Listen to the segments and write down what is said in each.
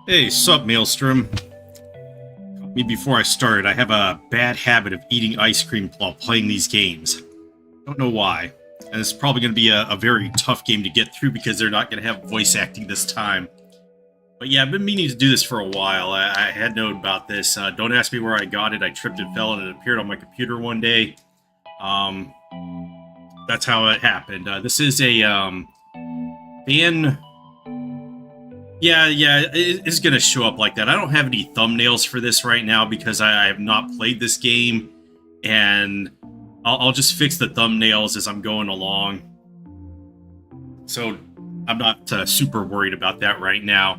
Hey, sup, Maelstrom? Me before I started, I have a bad habit of eating ice cream while playing these games. Don't know why. And it's probably going to be a very tough game to get through because they're not going to have voice acting this time. But yeah, I've been meaning to do this for a while. I had known about this. Don't ask me where I got it. I tripped and fell and it appeared on my computer one day. That's how it happened. This is a fan... Yeah, it's going to show up like that. I don't have any thumbnails for this right now because I have not played this game, and I'll just fix the thumbnails as I'm going along. So I'm not super worried about that right now.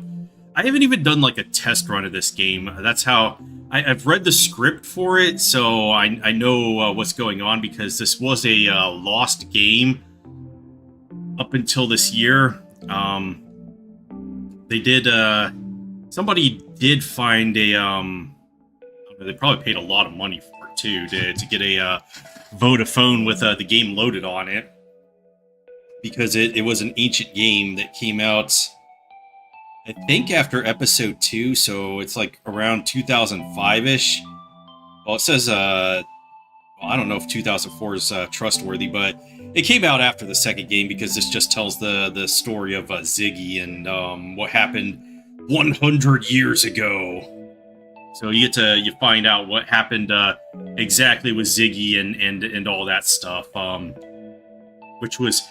I haven't even done like a test run of this game. That's how... I've read the script for it, so I know what's going on because this was a lost game up until this year. They did, somebody did find a, they probably paid a lot of money for it, too, to get a, Vodafone with, the game loaded on it. Because it was an ancient game that came out, I think, after episode 2, so it's, like, around 2005-ish. Well, it says, well, I don't know if 2004 is, trustworthy, but it came out after the second game because this just tells the story of Ziggy and what happened 100 years ago. So you find out what happened exactly with Ziggy and all that stuff, which was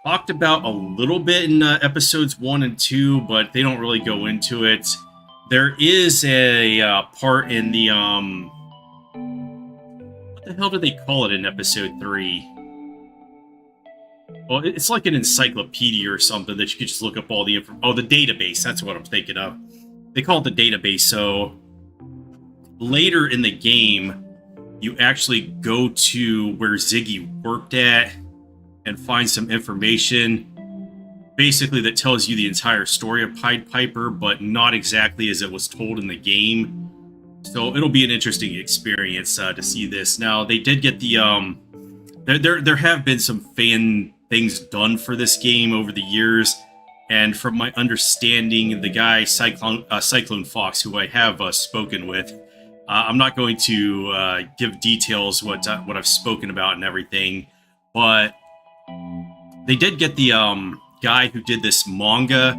talked about a little bit in episodes 1 and 2, but they don't really go into it. There is a part in the what the hell do they call it in episode 3? Well, it's like an encyclopedia or something that you could just look up all the info. Oh, the database. That's what I'm thinking of. They call it the database. So later in the game, you actually go to where Ziggy worked at and find some information, basically that tells you the entire story of Pied Piper, but not exactly as it was told in the game. So it'll be an interesting experience to see this. Now, they did get the there have been some fan things done for this game over the years, and from my understanding, the guy Cyclone Fox, who I have spoken with, I'm not going to give details what I've spoken about and everything, but they did get the guy who did this manga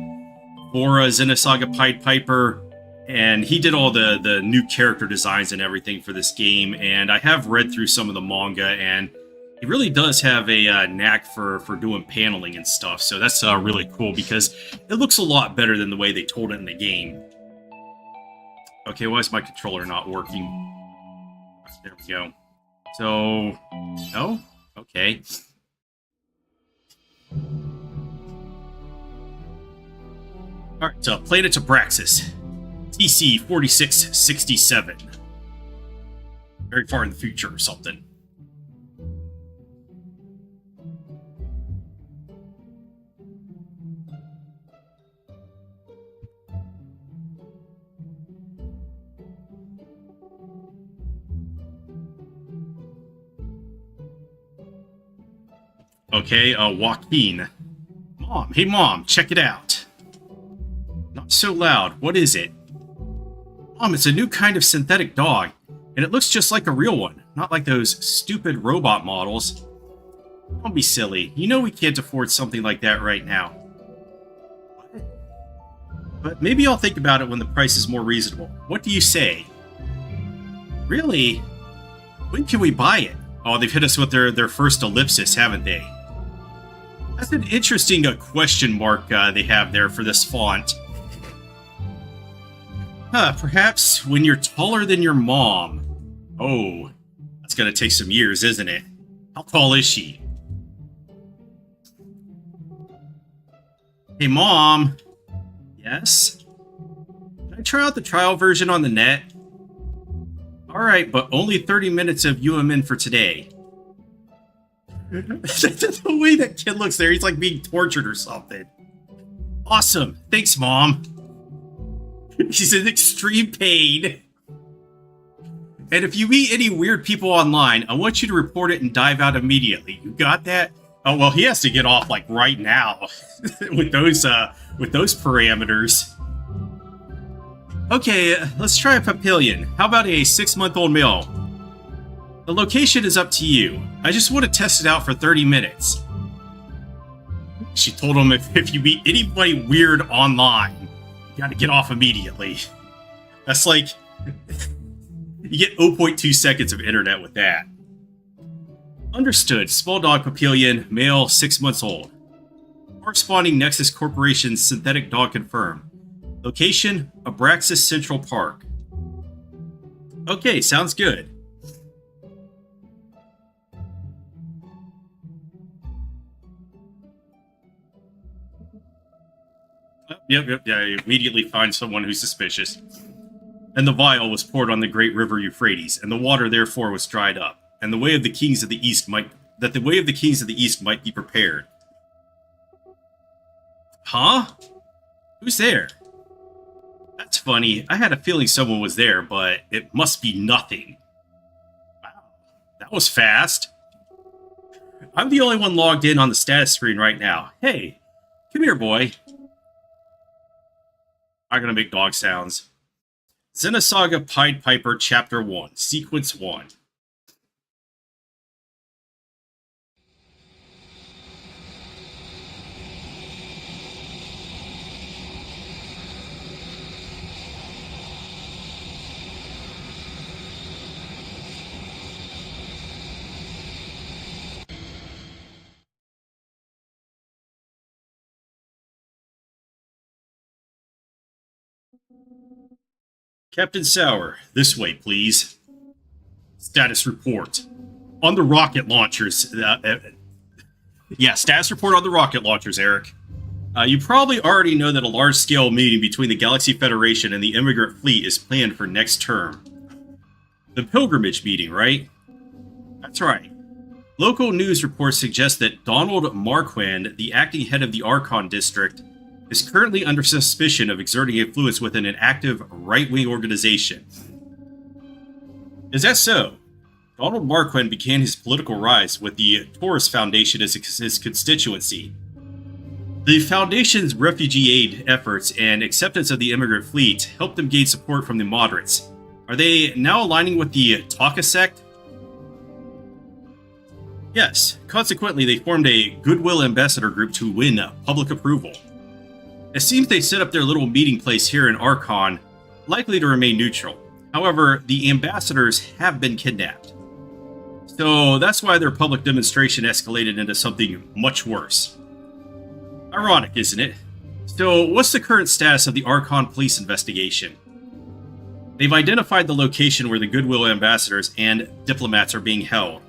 for Xenosaga Pied Piper, and he did all the new character designs and everything for this game, and I have read through some of the manga, and he really does have a knack for doing paneling and stuff, so that's really cool because it looks a lot better than the way they told it in the game. Okay, why is my controller not working? There we go. So, no? Okay. Alright, so Planet Abraxas. TC-4667. very far in the future or something. Okay, Joaquin. Mom, hey mom, check it out. Not so loud, what is it? Mom, it's a new kind of synthetic dog, and it looks just like a real one, not like those stupid robot models. Don't be silly, you know we can't afford something like that right now. But maybe I'll think about it when the price is more reasonable. What do you say? Really? When can we buy it? Oh, they've hit us with their first ellipsis, haven't they? That's an interesting question mark they have there for this font. Perhaps when you're taller than your mom. Oh, that's gonna take some years, isn't it? How tall is she? Hey, Mom. Yes? Can I try out the trial version on the net? Alright, but only 30 minutes of UMN for today. The way that kid looks there, he's like being tortured or something. Awesome. Thanks, Mom. He's in extreme pain. And if you meet any weird people online, I want you to report it and dive out immediately. You got that? Oh, well, he has to get off, like, right now. with those parameters. Okay, let's try a papillion. How about a 6-month-old male? The location is up to you. I just want to test it out for 30 minutes. She told him if you meet anybody weird online, you gotta get off immediately. That's like... you get 0.2 seconds of internet with that. Understood. Small dog papillion, male, 6 months old. Corresponding Nexus Corporation synthetic dog confirmed. Location, Abraxas Central Park. Okay, sounds good. Yep, yeah, you immediately find someone who's suspicious. And the vial was poured on the great river Euphrates, and the water therefore was dried up, and the way of the kings of the east might be prepared. Huh? Who's there? That's funny. I had a feeling someone was there, but it must be nothing. Wow, that was fast. I'm the only one logged in on the status screen right now. Hey, come here, boy. I'm gonna make dog sounds. Xenosaga Pied Piper Chapter 1, Sequence 1. Captain Sauer, this way, please. Status report. On the rocket launchers. Status report on the rocket launchers, Eric. You probably already know that a large-scale meeting between the Galaxy Federation and the immigrant fleet is planned for next term. The pilgrimage meeting, right? That's right. Local news reports suggest that Donald Marquand, the acting head of the Archon District, is currently under suspicion of exerting influence within an active right-wing organization. Is that so? Donald Marquand began his political rise with the Taurus Foundation as his constituency. The Foundation's refugee aid efforts and acceptance of the immigrant fleet helped them gain support from the moderates. Are they now aligning with the Taka sect? Yes, consequently they formed a Goodwill Ambassador group to win public approval. It seems they set up their little meeting place here in Archon, likely to remain neutral. However, the ambassadors have been kidnapped. So that's why their public demonstration escalated into something much worse. Ironic, isn't it? So what's the current status of the Archon police investigation? They've identified the location where the Goodwill ambassadors and diplomats are being held.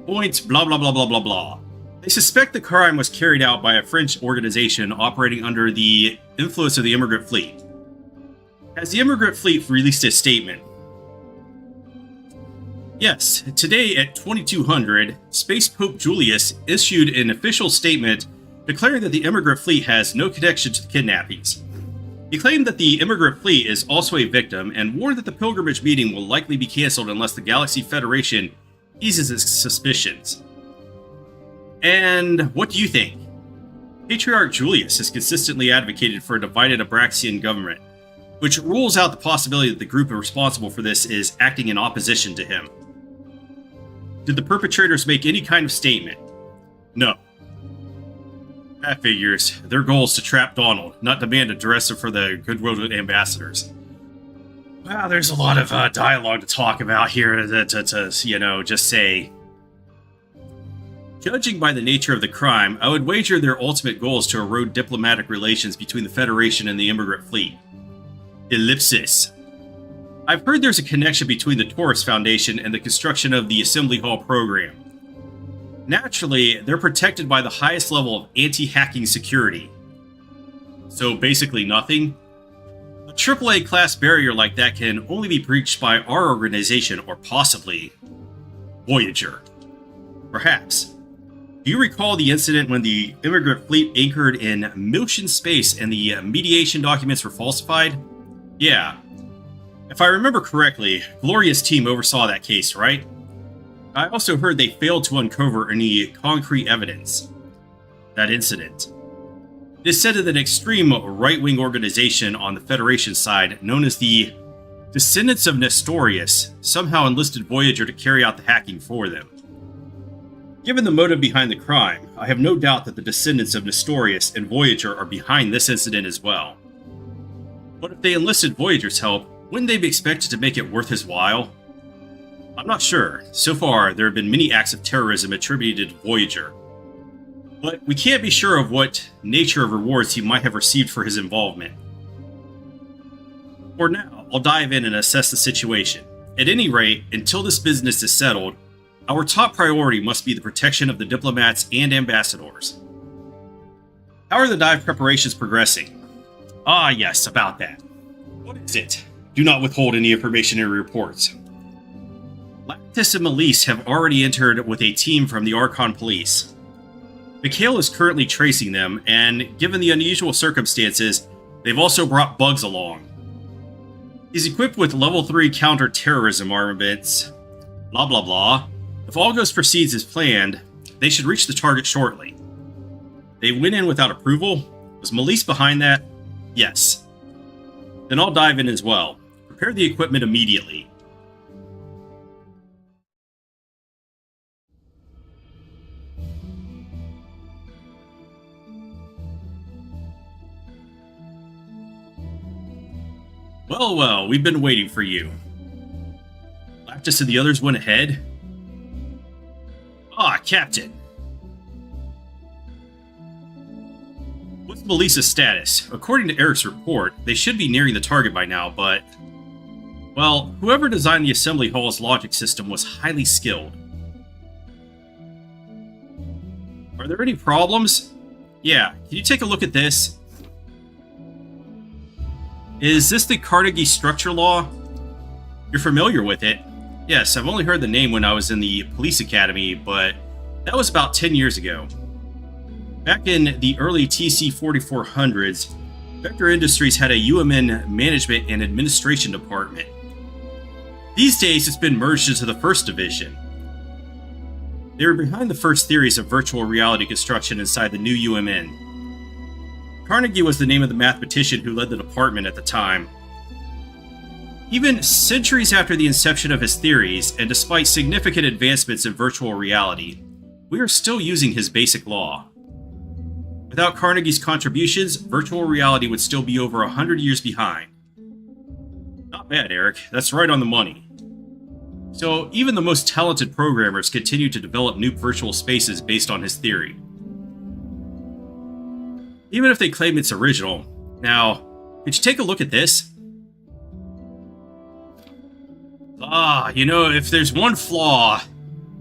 Points, blah blah blah blah blah blah. They suspect the crime was carried out by a French organization operating under the influence of the immigrant fleet. Has the immigrant fleet released a statement? Yes, today at 2200, Space Pope Julius issued an official statement declaring that the immigrant fleet has no connection to the kidnappings. He claimed that the immigrant fleet is also a victim and warned that the pilgrimage meeting will likely be canceled unless the Galaxy Federation eases its suspicions. And what do you think? Patriarch Julius has consistently advocated for a divided Abraxian government, which rules out the possibility that the group responsible for this is acting in opposition to him. Did the perpetrators make any kind of statement? No. That figures. Their goal is to trap Donald, not demand a dress for the goodwill ambassadors. Well, there's a lot of dialogue to talk about here to just say. Judging by the nature of the crime, I would wager their ultimate goal is to erode diplomatic relations between the Federation and the immigrant fleet. Ellipsis. I've heard there's a connection between the Taurus Foundation and the construction of the Assembly Hall program. Naturally, they're protected by the highest level of anti-hacking security. So basically nothing? A AAA class barrier like that can only be breached by our organization or possibly Voyager. Perhaps. Do you recall the incident when the immigrant fleet anchored in Miltian space and the mediation documents were falsified? Yeah. If I remember correctly, Gloria's team oversaw that case, right? I also heard they failed to uncover any concrete evidence. That incident. It is said that an extreme right-wing organization on the Federation side, known as the Descendants of Nestorius, somehow enlisted Voyager to carry out the hacking for them. Given the motive behind the crime, I have no doubt that the Descendants of Nestorius and Voyager are behind this incident as well. But if they enlisted Voyager's help, wouldn't they be expected to make it worth his while? I'm not sure. So far, there have been many acts of terrorism attributed to Voyager. But we can't be sure of what nature of rewards he might have received for his involvement. For now, I'll dive in and assess the situation. At any rate, until this business is settled, our top priority must be the protection of the diplomats and ambassadors. How are the dive preparations progressing? Ah, yes, about that. What is it? Do not withhold any information in your reports. Lactus and Melise have already entered with a team from the Archon Police. Mikhail is currently tracing them, and given the unusual circumstances, they've also brought Bugs along. He's equipped with level 3 counter-terrorism armaments. Blah blah blah. If all proceeds as planned, they should reach the target shortly. They went in without approval? Was Melise behind that? Yes. Then I'll dive in as well. Prepare the equipment immediately. Well, we've been waiting for you. Lactus and the others went ahead? Ah, Captain. What's Melisa's status? According to Eric's report, they should be nearing the target by now, but... well, whoever designed the Assembly Hall's logic system was highly skilled. Are there any problems? Yeah, can you take a look at this? Is this the Carnegie Structure Law? You're familiar with it. Yes, I've only heard the name when I was in the police academy, but that was about 10 years ago. Back in the early TC 4400s, Vector Industries had a UMN management and administration department. These days, it's been merged into the First Division. They were behind the first theories of virtual reality construction inside the new UMN. Carnegie was the name of the mathematician who led the department at the time. Even centuries after the inception of his theories, and despite significant advancements in virtual reality, we are still using his basic law. Without Carnegie's contributions, virtual reality would still be over 100 years behind. Not bad, Eric. That's right on the money. So, even the most talented programmers continue to develop new virtual spaces based on his theory. Even if they claim it's original. Now, could you take a look at this? If there's one flaw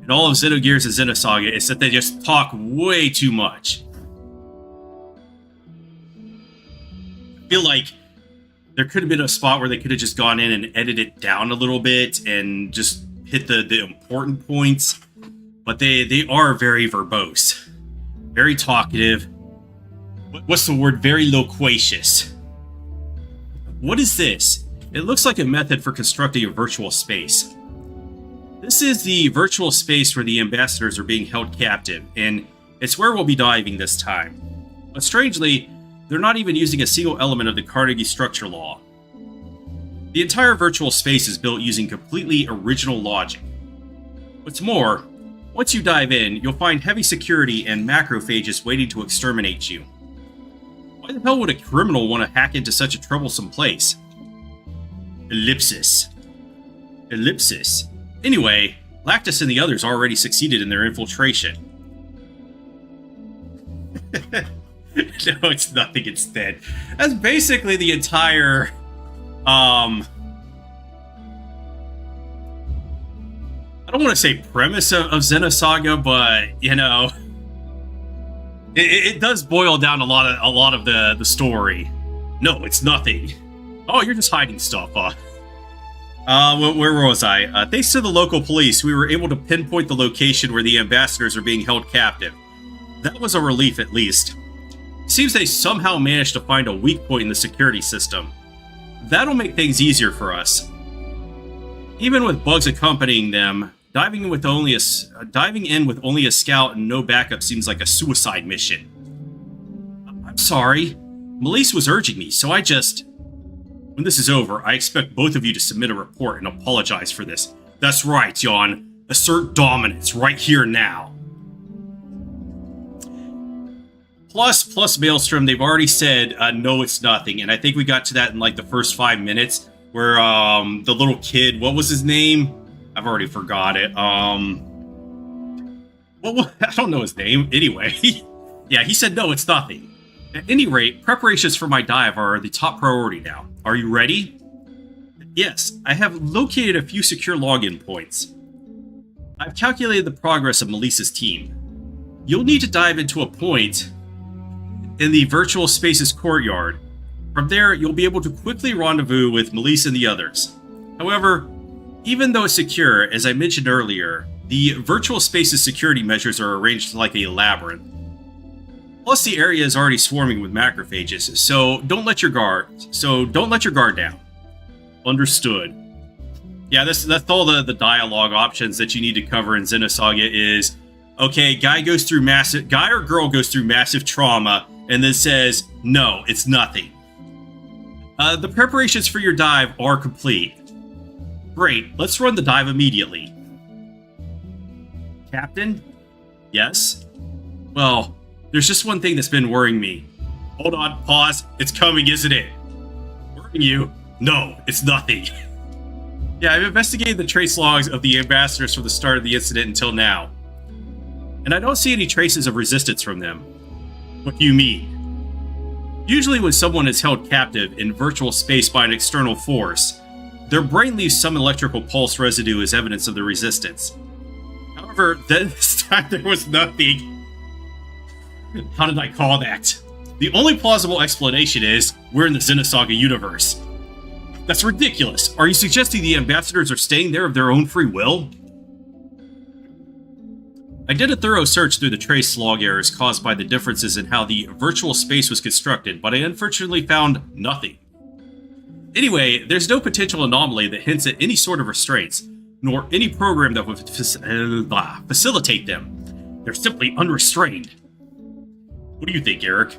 in all of Xenogears and Xenosaga, it's that they just talk way too much. I feel like there could have been a spot where they could have just gone in and edited it down a little bit and just hit the important points, but they are very verbose, very talkative. What's the word? Very loquacious. What is this? It looks like a method for constructing a virtual space. This is the virtual space where the ambassadors are being held captive, and it's where we'll be diving this time. But strangely, they're not even using a single element of the Carnegie structure law. The entire virtual space is built using completely original logic. What's more, once you dive in, you'll find heavy security and macrophages waiting to exterminate you. Why the hell would a criminal want to hack into such a troublesome place? Ellipsis. Anyway, Lactus and the others already succeeded in their infiltration. No, it's nothing instead. That's basically the entire, I don't want to say premise of Xenosaga, but, you know, it does boil down a lot of the story. No, it's nothing. Oh, you're just hiding stuff, where was I? Thanks to the local police, we were able to pinpoint the location where the ambassadors are being held captive. That was a relief, at least. Seems they somehow managed to find a weak point in the security system. That'll make things easier for us. Even with bugs accompanying them, diving in with only a scout and no backup seems like a suicide mission. I'm sorry. Melise was urging me, so I just... When this is over, I expect both of you to submit a report and apologize for this. That's right, Jan. Assert dominance right here now. Plus Maelstrom, they've already said, no, it's nothing. And I think we got to that in like the first 5 minutes where the little kid, what was his name? I've already forgot it. Well, I don't know his name. Anyway, yeah, he said, no, it's nothing. At any rate, preparations for my dive are the top priority now. Are you ready? Yes, I have located a few secure login points. I've calculated the progress of Melissa's team. You'll need to dive into a point in the virtual space's courtyard. From there, you'll be able to quickly rendezvous with Melissa and the others. However, even though it's secure, as I mentioned earlier, the virtual space's security measures are arranged like a labyrinth. Plus, the area is already swarming with macrophages, so don't let your guard down. Understood. Yeah, that's all the dialogue options that you need to cover in Xenosaga is, okay, guy or girl goes through massive trauma, and then says, no, it's nothing. The preparations for your dive are complete. Great, let's run the dive immediately. Captain? Yes? Well, there's just one thing that's been worrying me. Hold on, pause. It's coming, isn't it? Worrying you? No, it's nothing. Yeah, I've investigated the trace logs of the ambassadors from the start of the incident until now. And I don't see any traces of resistance from them. What do you mean? Usually when someone is held captive in virtual space by an external force, their brain leaves some electrical pulse residue as evidence of the resistance. However, this time there was nothing. How did I call that? The only plausible explanation is, we're in the Xenosaga universe. That's ridiculous. Are you suggesting the ambassadors are staying there of their own free will? I did a thorough search through the trace log errors caused by the differences in how the virtual space was constructed, but I unfortunately found nothing. Anyway, there's no potential anomaly that hints at any sort of restraints, nor any program that would facilitate them. They're simply unrestrained. What do you think, Eric?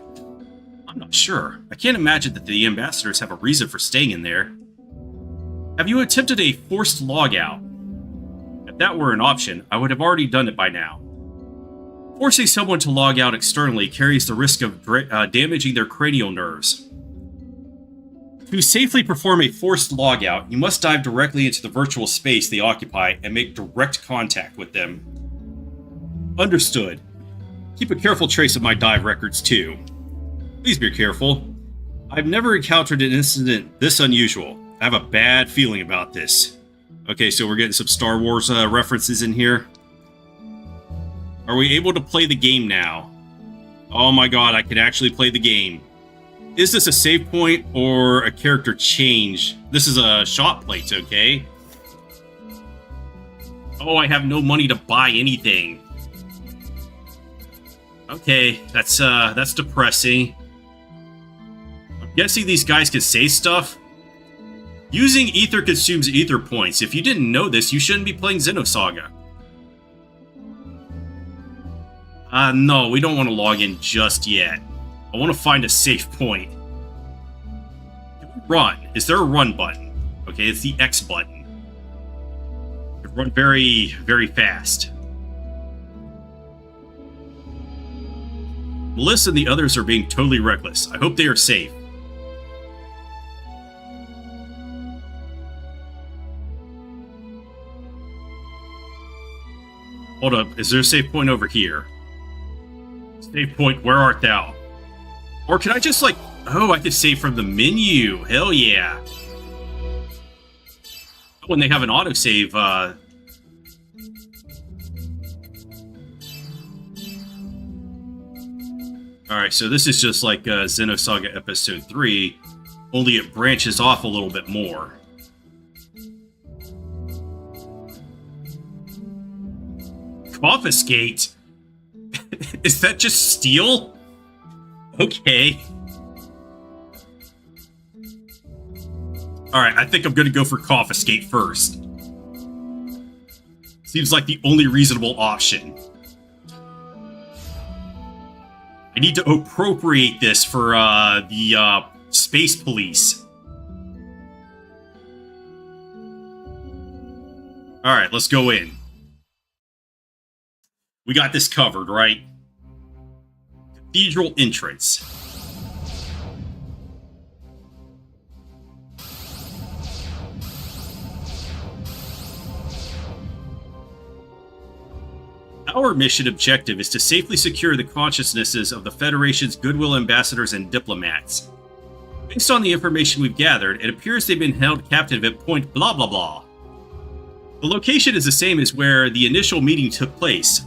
I'm not sure. I can't imagine that the ambassadors have a reason for staying in there. Have you attempted a forced logout? If that were an option, I would have already done it by now. Forcing someone to log out externally carries the risk of damaging their cranial nerves. To safely perform a forced logout, you must dive directly into the virtual space they occupy and make direct contact with them. Understood. Keep a careful trace of my dive records, too. Please be careful. I've never encountered an incident this unusual. I have a bad feeling about this. Okay, so we're getting some Star Wars references in here. Are we able to play the game now? Oh my god, I can actually play the game. Is this a save point or a character change? This is a shot plate, okay? Oh, I have no money to buy anything. Okay, that's depressing. I'm guessing these guys can say stuff. Using ether consumes ether points. If you didn't know this, you shouldn't be playing Xenosaga. No, we don't want to log in just yet. I want to find a safe point. Can we run? Is there a run button? Okay, it's the X button. You run very, very fast. Melissa and the others are being totally reckless. I hope they are safe. Hold up, is there a save point over here? Save point, where art thou? Or can I just like... Oh, I could save from the menu. Hell yeah. When they have an autosave, Alright, so this is just like Xenosaga Episode 3, only it branches off a little bit more. Confiscate? Is that just steal? Okay. Alright, I think I'm gonna go for confiscate first. Seems like the only reasonable option. I need to appropriate this for the space police. Alright, let's go in. We got this covered, right? Cathedral entrance. Our mission objective is to safely secure the consciousnesses of the Federation's goodwill ambassadors and diplomats. Based on the information we've gathered, it appears they've been held captive at point blah blah blah. The location is the same as where the initial meeting took place.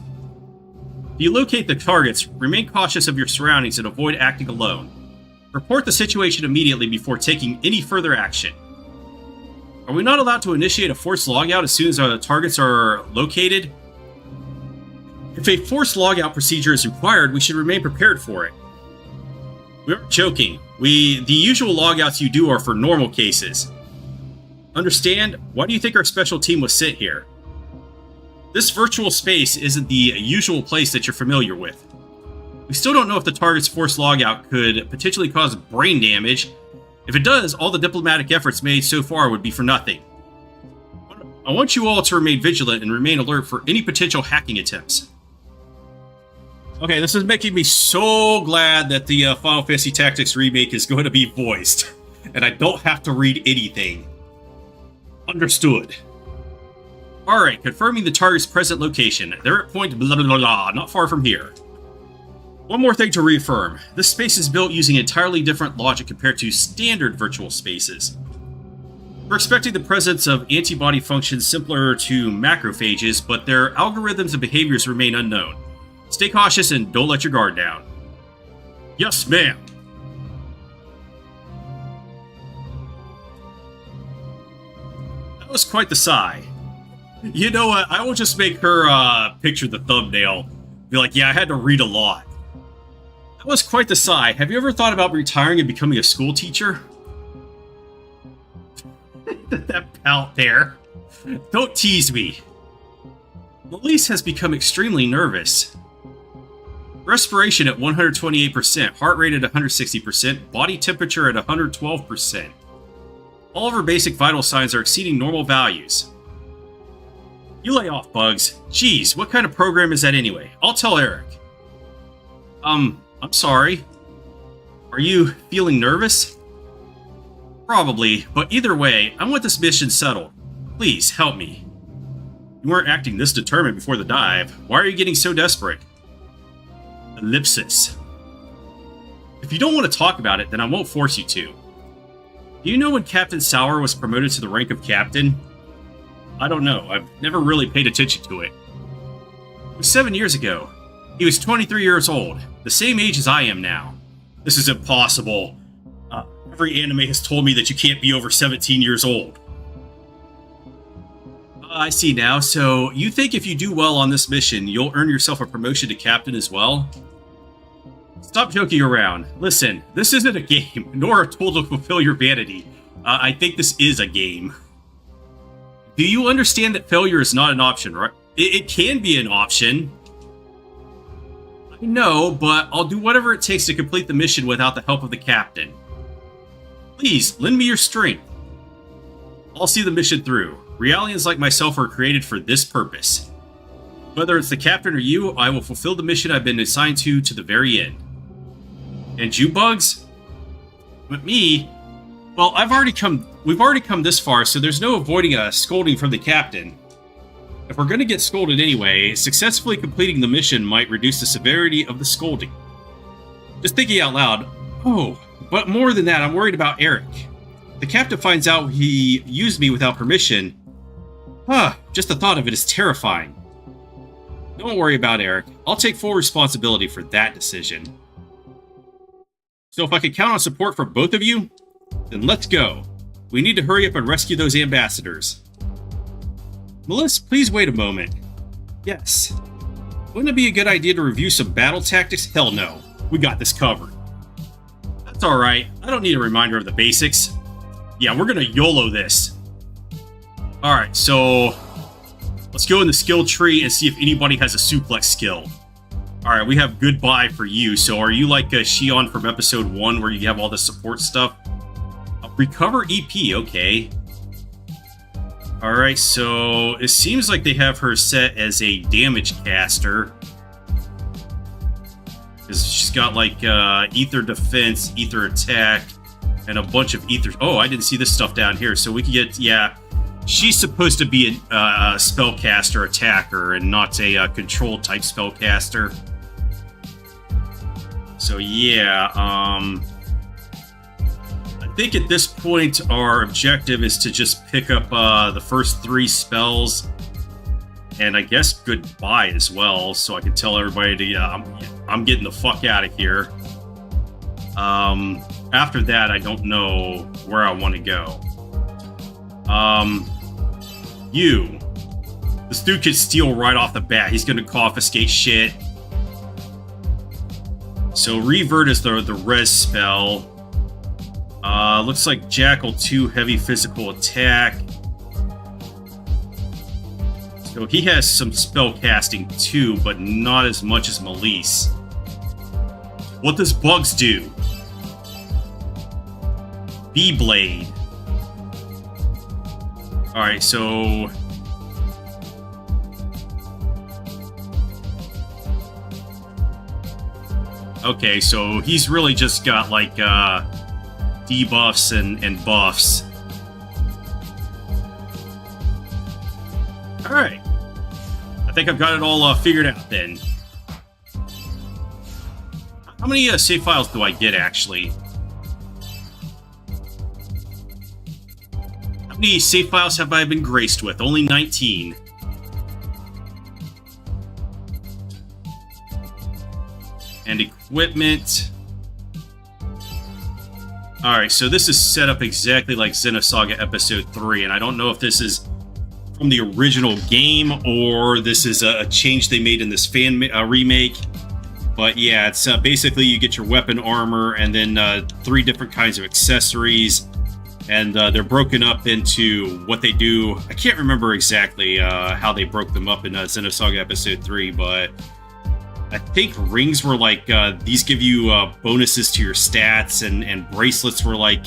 If you locate the targets, remain cautious of your surroundings and avoid acting alone. Report the situation immediately before taking any further action. Are we not allowed to initiate a forced logout as soon as our targets are located? If a forced logout procedure is required, we should remain prepared for it. We aren't joking. The usual logouts you do are for normal cases. Understand? Why do you think our special team was sent here? This virtual space isn't the usual place that you're familiar with. We still don't know if the target's forced logout could potentially cause brain damage. If it does, all the diplomatic efforts made so far would be for nothing. I want you all to remain vigilant and remain alert for any potential hacking attempts. Okay, this is making me so glad that the Final Fantasy Tactics remake is going to be voiced, and I don't have to read anything. Understood. Alright, confirming the target's present location. They're at point blah blah blah blah, not far from here. One more thing to reaffirm. This space is built using entirely different logic compared to standard virtual spaces. We're expecting the presence of antibody functions similar to macrophages, but their algorithms and behaviors remain unknown. Stay cautious and don't let your guard down. Yes, ma'am. That was quite the sigh. You know what? I will just make her picture the thumbnail. Be like, yeah, I had to read a lot. That was quite the sigh. Have you ever thought about retiring and becoming a school teacher? That pout there. Don't tease me. Elise has become extremely nervous. Respiration at 128%, heart rate at 160%, body temperature at 112%. All of her basic vital signs are exceeding normal values. You lay off, Bugs. Jeez, what kind of program is that anyway? I'll tell Eric. I'm sorry. Are you feeling nervous? Probably, but either way, I want this mission settled. Please, help me. You weren't acting this determined before the dive. Why are you getting so desperate? Ellipsis. If you don't want to talk about it, then I won't force you to. Do you know when Captain Sauer was promoted to the rank of captain? I don't know. I've never really paid attention to it. It was 7 years ago. He was 23 years old, the same age as I am now. This is impossible. Every anime has told me that you can't be over 17 years old. I see now. So, you think if you do well on this mission, you'll earn yourself a promotion to captain as well? Stop joking around. Listen, this isn't a game, nor a tool to fulfill your vanity. I think this is a game. Do you understand that failure is not an option, right? It can be an option. I know, but I'll do whatever it takes to complete the mission without the help of the captain. Please, lend me your strength. I'll see the mission through. Realians like myself are created for this purpose. Whether it's the captain or you, I will fulfill the mission I've been assigned to the very end. And you, Bugs? But me? Well, we've already come this far, so there's no avoiding a scolding from the captain. If we're going to get scolded anyway, successfully completing the mission might reduce the severity of the scolding. Just thinking out loud, oh, but more than that, I'm worried about Eric. The captain finds out he used me without permission. Just the thought of it is terrifying. Don't worry about Eric. I'll take full responsibility for that decision. So if I can count on support from both of you, then let's go. We need to hurry up and rescue those ambassadors. Melissa, please wait a moment. Yes. Wouldn't it be a good idea to review some battle tactics? Hell no. We got this covered. That's alright. I don't need a reminder of the basics. Yeah, we're gonna YOLO this. Alright, so let's go in the skill tree and see if anybody has a suplex skill. Alright, we have goodbye for you. So are you like Shion from episode 1 where you have all the support stuff? Recover EP, okay. Alright, so it seems like they have her set as a damage caster. Because she's got like ether defense, ether attack, and a bunch of ether. Oh, I didn't see this stuff down here. So we can get, yeah. She's supposed to be a spellcaster attacker and not a control type spellcaster. So yeah, I think at this point our objective is to just pick up the first 3 spells, and I guess goodbye as well, so I can tell everybody to I'm getting the fuck out of here. After that, I don't know where I want to go. This dude could steal right off the bat. He's gonna confiscate shit. So revert is the res spell. Looks like Jackal 2 heavy physical attack. So he has some spell casting too, but not as much as Melise. What does Bugs do? B-Blade. Alright, so... Okay, so he's really just got, like, debuffs and buffs. Alright. I think I've got it all figured out, then. How many save files do I get, actually? How many save files have I been graced with? Only 19. And equipment. Alright, so this is set up exactly like Xenosaga Episode 3, and I don't know if this is from the original game or this is a change they made in this fan remake. But yeah, it's basically you get your weapon armor and then 3 different kinds of accessories, and they're broken up into what they do. I can't remember exactly how they broke them up in Xenosaga Episode 3, but I think rings were like, these give you bonuses to your stats, and bracelets were like,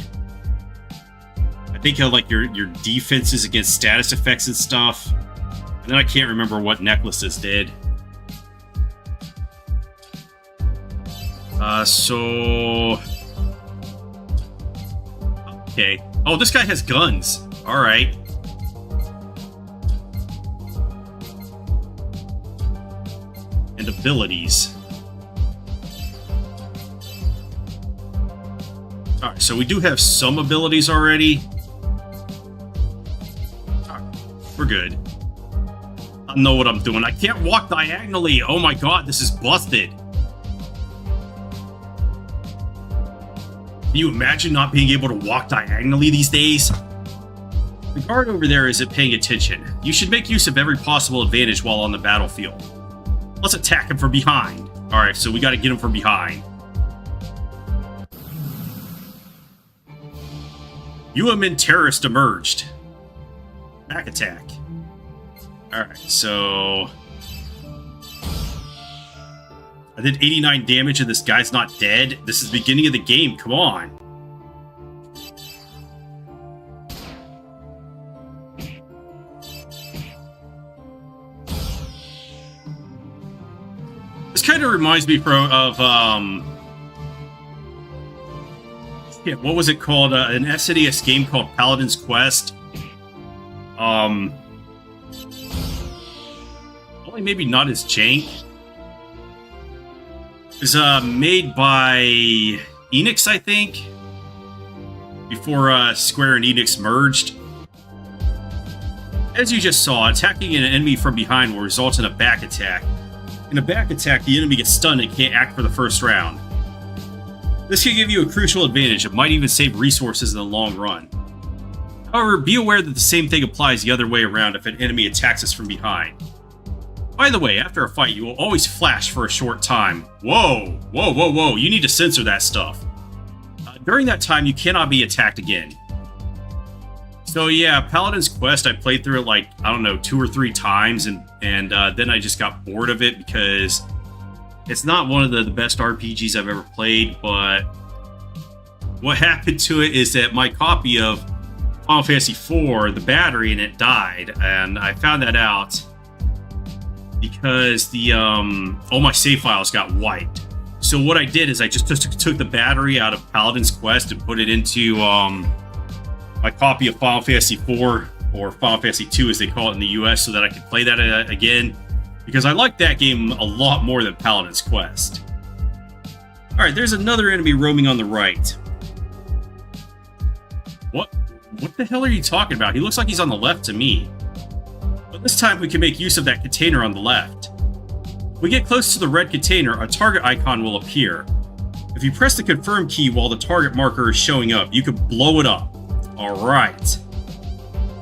I think like your defenses against status effects and stuff. And then I can't remember what necklaces did. So... Okay. Oh, this guy has guns. Alright. And abilities. Alright, so we do have some abilities already. Alright, we're good. I know what I'm doing. I can't walk diagonally. Oh my god, this is busted. Can you imagine not being able to walk diagonally these days? The guard over there isn't paying attention. You should make use of every possible advantage while on the battlefield. Let's attack him from behind. Alright, so we gotta get him from behind. UMN terrorist emerged. Back attack. Alright, so... I did 89 damage and this guy's not dead. This is the beginning of the game, come on. This kind of reminds me of, yeah, what was it called? An SNES game called Paladin's Quest. Only maybe not as jank. It was made by Enix, I think, before Square and Enix merged. As you just saw, attacking an enemy from behind will result in a back attack. In a back attack, the enemy gets stunned and can't act for the first round. This can give you a crucial advantage. It might even save resources in the long run. However, be aware that the same thing applies the other way around if an enemy attacks us from behind. By the way, after a fight, you will always flash for a short time. Whoa! Whoa, whoa, whoa, you need to censor that stuff. During that time, you cannot be attacked again. So yeah, Paladin's Quest, I played through it like, I don't know, 2 or 3 times, and then I just got bored of it because it's not one of the best RPGs I've ever played, but what happened to it is that my copy of Final Fantasy IV, the battery in it died, and I found that out because all my save files got wiped. So what I did is I just took the battery out of Paladin's Quest and put it into my copy of Final Fantasy IV, or Final Fantasy II as they call it in the US, so that I could play that again, because I like that game a lot more than Paladin's Quest. Alright, there's another enemy roaming on the right. What the hell are you talking about? He looks like he's on the left to me. But this time we can make use of that container on the left. When we get close to the red container, a target icon will appear. If you press the confirm key while the target marker is showing up, you can blow it up. Alright.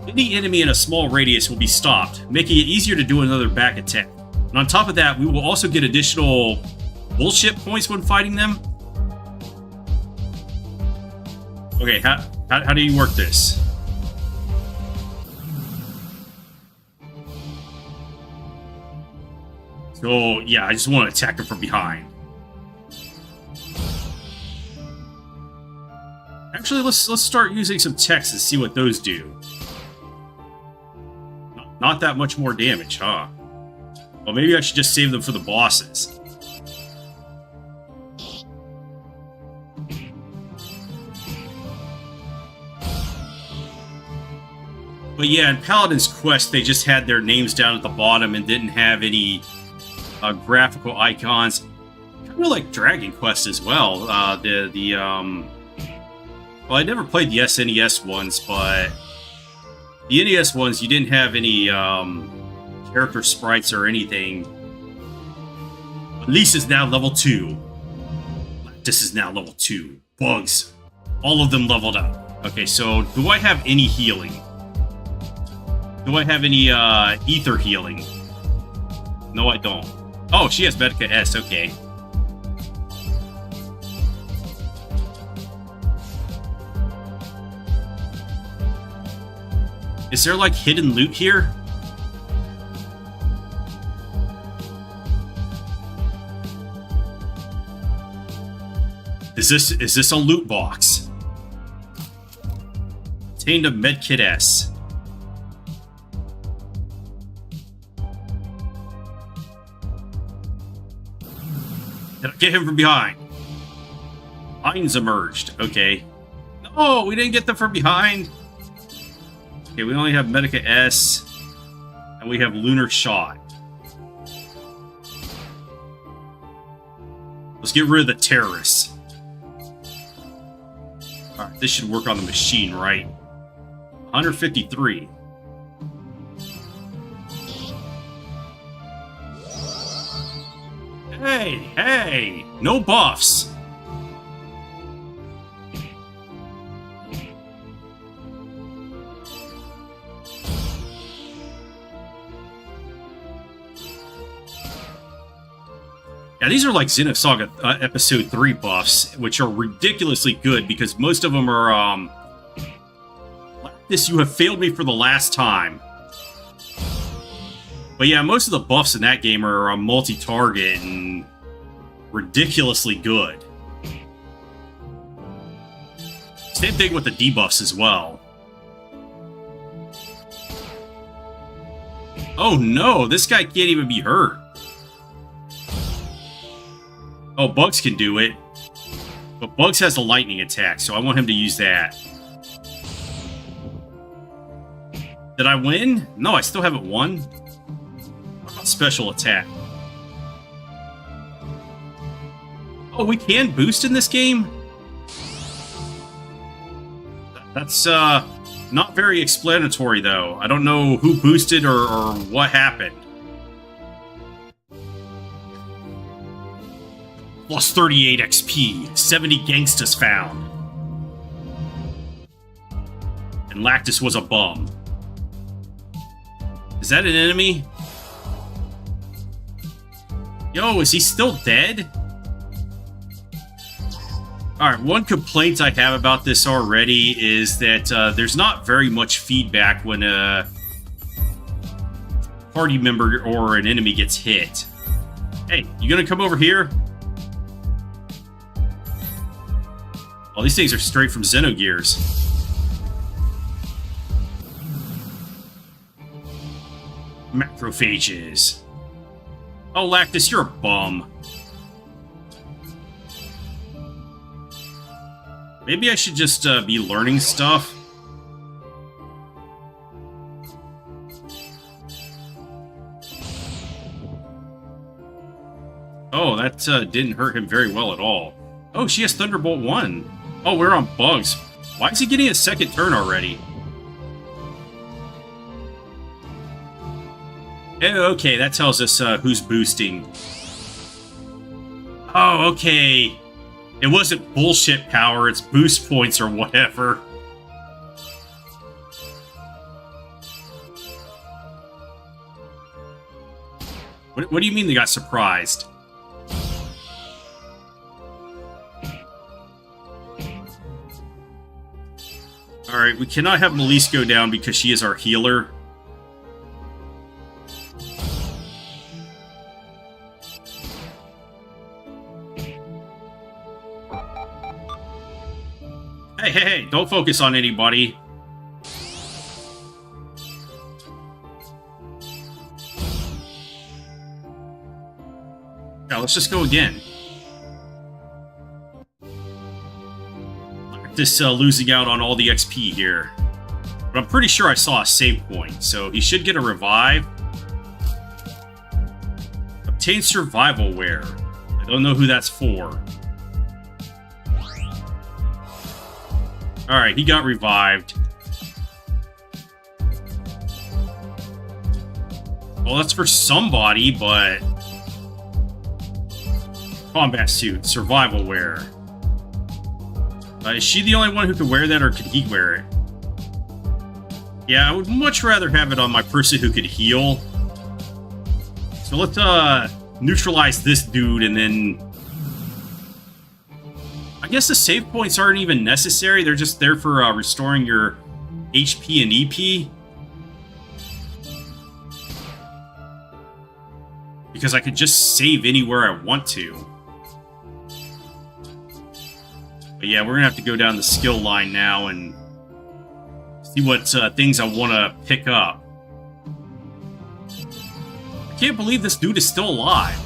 Any enemy in a small radius will be stopped, making it easier to do another back attack. And on top of that, we will also get additional bullshit points when fighting them. Okay, how do you work this? So, yeah, I just want to attack him from behind. Actually, let's start using some text and see what those do. Not that much more damage, huh? Well, maybe I should just save them for the bosses. But yeah, in Paladin's Quest, they just had their names down at the bottom and didn't have any graphical icons. Kind of like Dragon Quest as well. Well, I never played the SNES ones, but the NES ones, you didn't have any character sprites or anything. Elise is now level 2. This is now level 2. Bugs. All of them leveled up. Okay, so do I have any healing? Do I have any ether healing? No, I don't. Oh, she has Medica S, okay. Is there like hidden loot here? Is this a loot box? Obtained a medkit S. Get him from behind. Lines emerged. Okay. No, we didn't get them from behind. Okay, we only have Medica S, and we have Lunar Shot. Let's get rid of the terrorists. Alright, this should work on the machine, right? 153. Hey! No buffs! Yeah, these are like Xenosaga Episode 3 buffs, which are ridiculously good because most of them are, this, you have failed me for the last time. But yeah, most of the buffs in that game are multi-target and ridiculously good. Same thing with the debuffs as well. Oh no, this guy can't even be hurt. Oh, Bugs can do it. But Bugs has a lightning attack, so I want him to use that. Did I win? No, I still haven't won. What about special attack? Oh, we can boost in this game? That's, not very explanatory, though. I don't know who boosted or what happened. Plus 38 XP. 70 gangstas found. And Lactus was a bum. Is that an enemy? Yo, is he still dead? Alright, one complaint I have about this already is that there's not very much feedback when a party member or an enemy gets hit. Hey, you gonna come over here? Oh, these things are straight from Xenogears. Macrophages. Oh, Lactus, you're a bum. Maybe I should just be learning stuff. Oh, that didn't hurt him very well at all. Oh, she has Thunderbolt 1. Oh, we're on Bugs. Why is he getting a second turn already? Okay, that tells us who's boosting. Oh, okay. It wasn't bullshit power, it's boost points or whatever. What do you mean they got surprised? Alright, we cannot have Melise go down because she is our healer. Hey, don't focus on anybody. Yeah, let's just go again. This losing out on all the XP here. But I'm pretty sure I saw a save point, so he should get a revive. Obtain survival wear. I don't know who that's for. Alright, he got revived. Well, that's for somebody, but... Combat suit, survival wear. Is she the only one who can wear that, or could he wear it? Yeah, I would much rather have it on my person who could heal. So let's, neutralize this dude, and then... I guess the save points aren't even necessary. They're just there for restoring your HP and EP. Because I could just save anywhere I want to. But yeah, we're going to have to go down the skill line now and see what things I want to pick up. I can't believe this dude is still alive.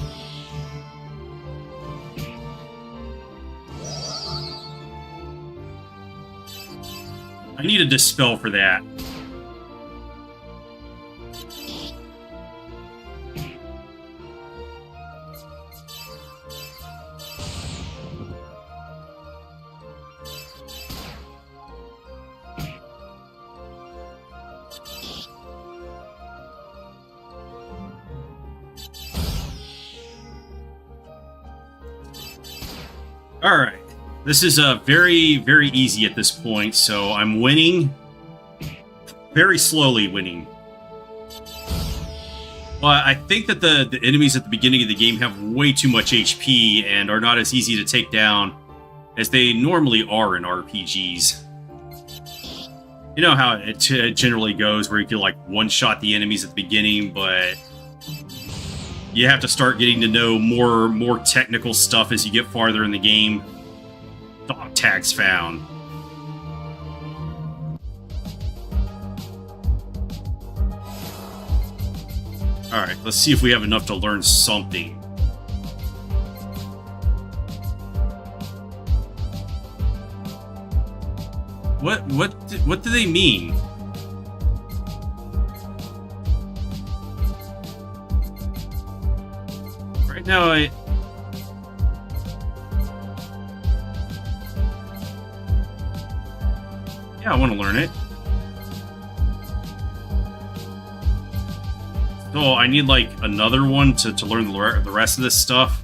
I need a dispel for that. Alright. This is very, very easy at this point, so I'm winning. Very slowly winning. Well, I think that the enemies at the beginning of the game have way too much HP and are not as easy to take down as they normally are in RPGs. You know how it generally goes, where you can, like, one-shot the enemies at the beginning, but you have to start getting to know more technical stuff as you get farther in the game. Dog tags found. Alright, let's see if we have enough to learn something. What do they mean? Right now, yeah, I want to learn it. So I need, like, another one to learn the rest of this stuff.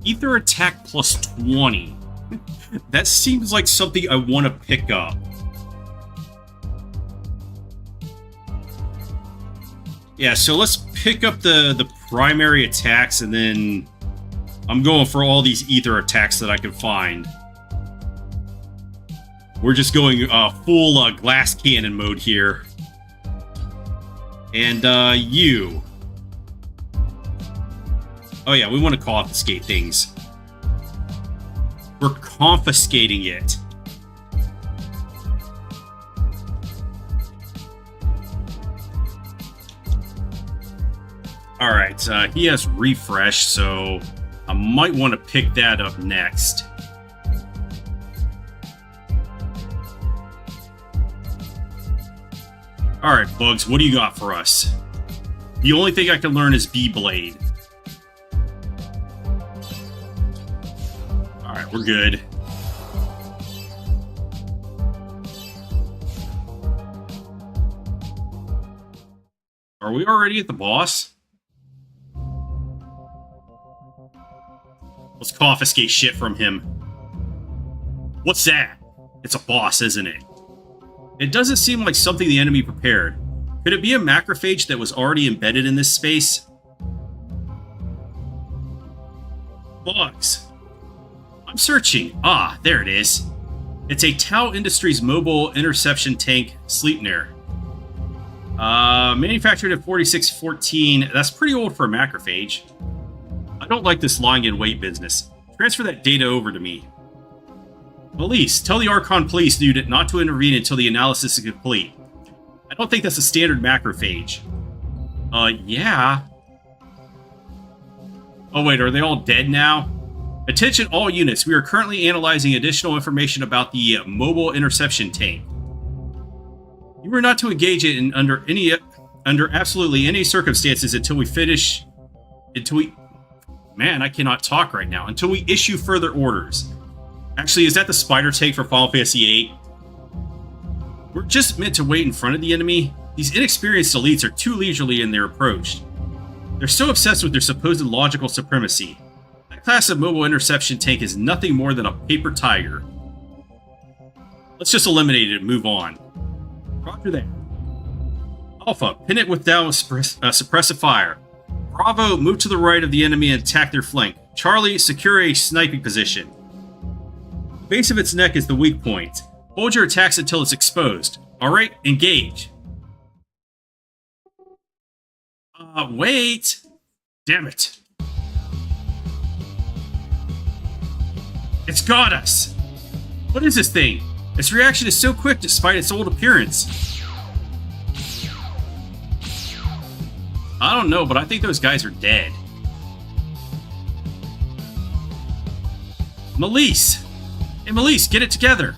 Ether attack plus 20. That seems like something I want to pick up. Yeah, so let's pick up the primary attacks, and then I'm going for all these ether attacks that I can find. We're just going full glass cannon mode here. And you. Oh yeah, we want to confiscate things. We're confiscating it. Alright, he has refresh, so I might want to pick that up next. Alright, Bugs, what do you got for us? The only thing I can learn is B-Blade. Alright, we're good. Are we already at the boss? Let's confiscate shit from him. What's that? It's a boss, isn't it? It doesn't seem like something the enemy prepared. Could it be a macrophage that was already embedded in this space? Bugs. I'm searching. Ah, there it is. It's a Tau Industries mobile interception tank, Sleipnir. Manufactured in 4614. That's pretty old for a macrophage. I don't like this lying in wait business. Transfer that data over to me. Elise, tell the Archon police unit not to intervene until the analysis is complete. I don't think that's a standard macrophage. Yeah. Oh wait, are they all dead now? Attention all units, we are currently analyzing additional information about the mobile interception tank. You are not to engage it under absolutely any circumstances until we Man, I cannot talk right now. Until we issue further orders. Actually, is that the spider tank for Final Fantasy VIII? We're just meant to wait in front of the enemy. These inexperienced elites are too leisurely in their approach. They're so obsessed with their supposed logical supremacy. That class of mobile interception tank is nothing more than a paper tiger. Let's just eliminate it and move on. Roger that. Alpha, pin it with down suppressive fire. Bravo, move to the right of the enemy and attack their flank. Charlie, secure a sniping position. The base of its neck is the weak point. Hold your attacks until it's exposed. Alright, engage. Wait! Damn it. It's got us! What is this thing? Its reaction is so quick despite its old appearance. I don't know, but I think those guys are dead. Melise! Hey, Melise, get it together!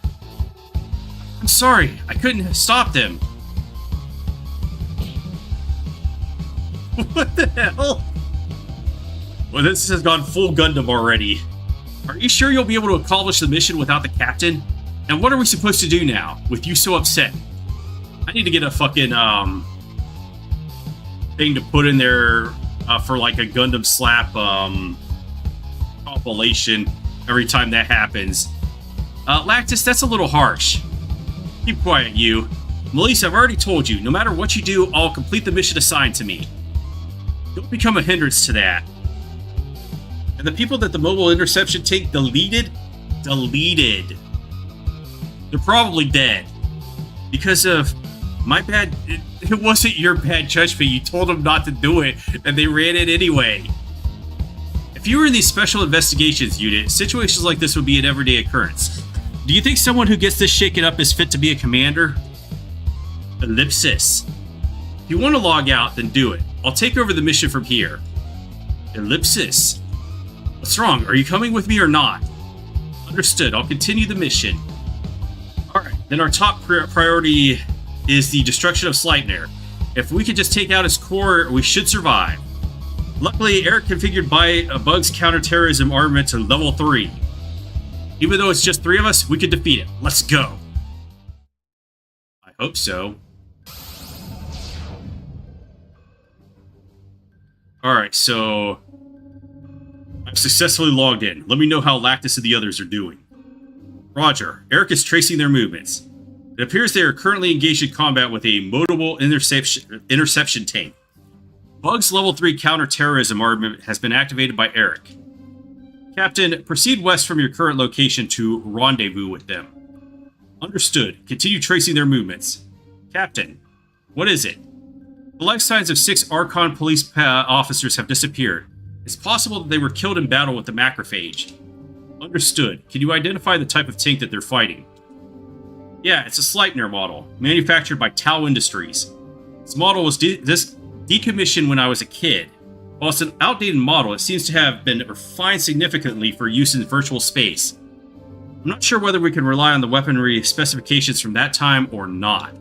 I'm sorry, I couldn't stop them. What the hell? Well, this has gone full Gundam already. Are you sure you'll be able to accomplish the mission without the captain? And what are we supposed to do now, with you so upset? I need to get a fucking, thing to put in there for like a Gundam slap compilation every time that happens. Lactus, that's a little harsh. Keep quiet, you. Melissa, I've already told you, no matter what you do, I'll complete the mission assigned to me. Don't become a hindrance to that. And the people that the mobile interception tank deleted? Deleted. They're probably dead. Because of my bad... It wasn't your bad judgment. You told them not to do it, and they ran it anyway. If you were in the Special Investigations Unit, situations like this would be an everyday occurrence. Do you think someone who gets this shaken up is fit to be a commander? Ellipsis. If you want to log out, then do it. I'll take over the mission from here. Ellipsis. What's wrong? Are you coming with me or not? Understood. I'll continue the mission. Alright, then our top priority is the destruction of Sleipnir. If we could just take out its core, we should survive. Luckily, Eric configured Bug's counterterrorism armament to level 3. Even though it's just 3 of us, we could defeat it. Let's go. I hope so. Alright, so... I've successfully logged in. Let me know how Lactus and the others are doing. Roger. Eric is tracing their movements. It appears they are currently engaged in combat with a mobile interception tank. Bug's level 3 counterterrorism armament has been activated by Eric. Captain, proceed west from your current location to rendezvous with them. Understood. Continue tracing their movements. Captain, what is it? The life signs of 6 Archon police officers have disappeared. It's possible that they were killed in battle with the macrophage. Understood. Can you identify the type of tank that they're fighting? Yeah, it's a Sleipnir model, manufactured by Tau Industries. This model was decommissioned when I was a kid. While it's an outdated model, it seems to have been refined significantly for use in virtual space. I'm not sure whether we can rely on the weaponry specifications from that time or not.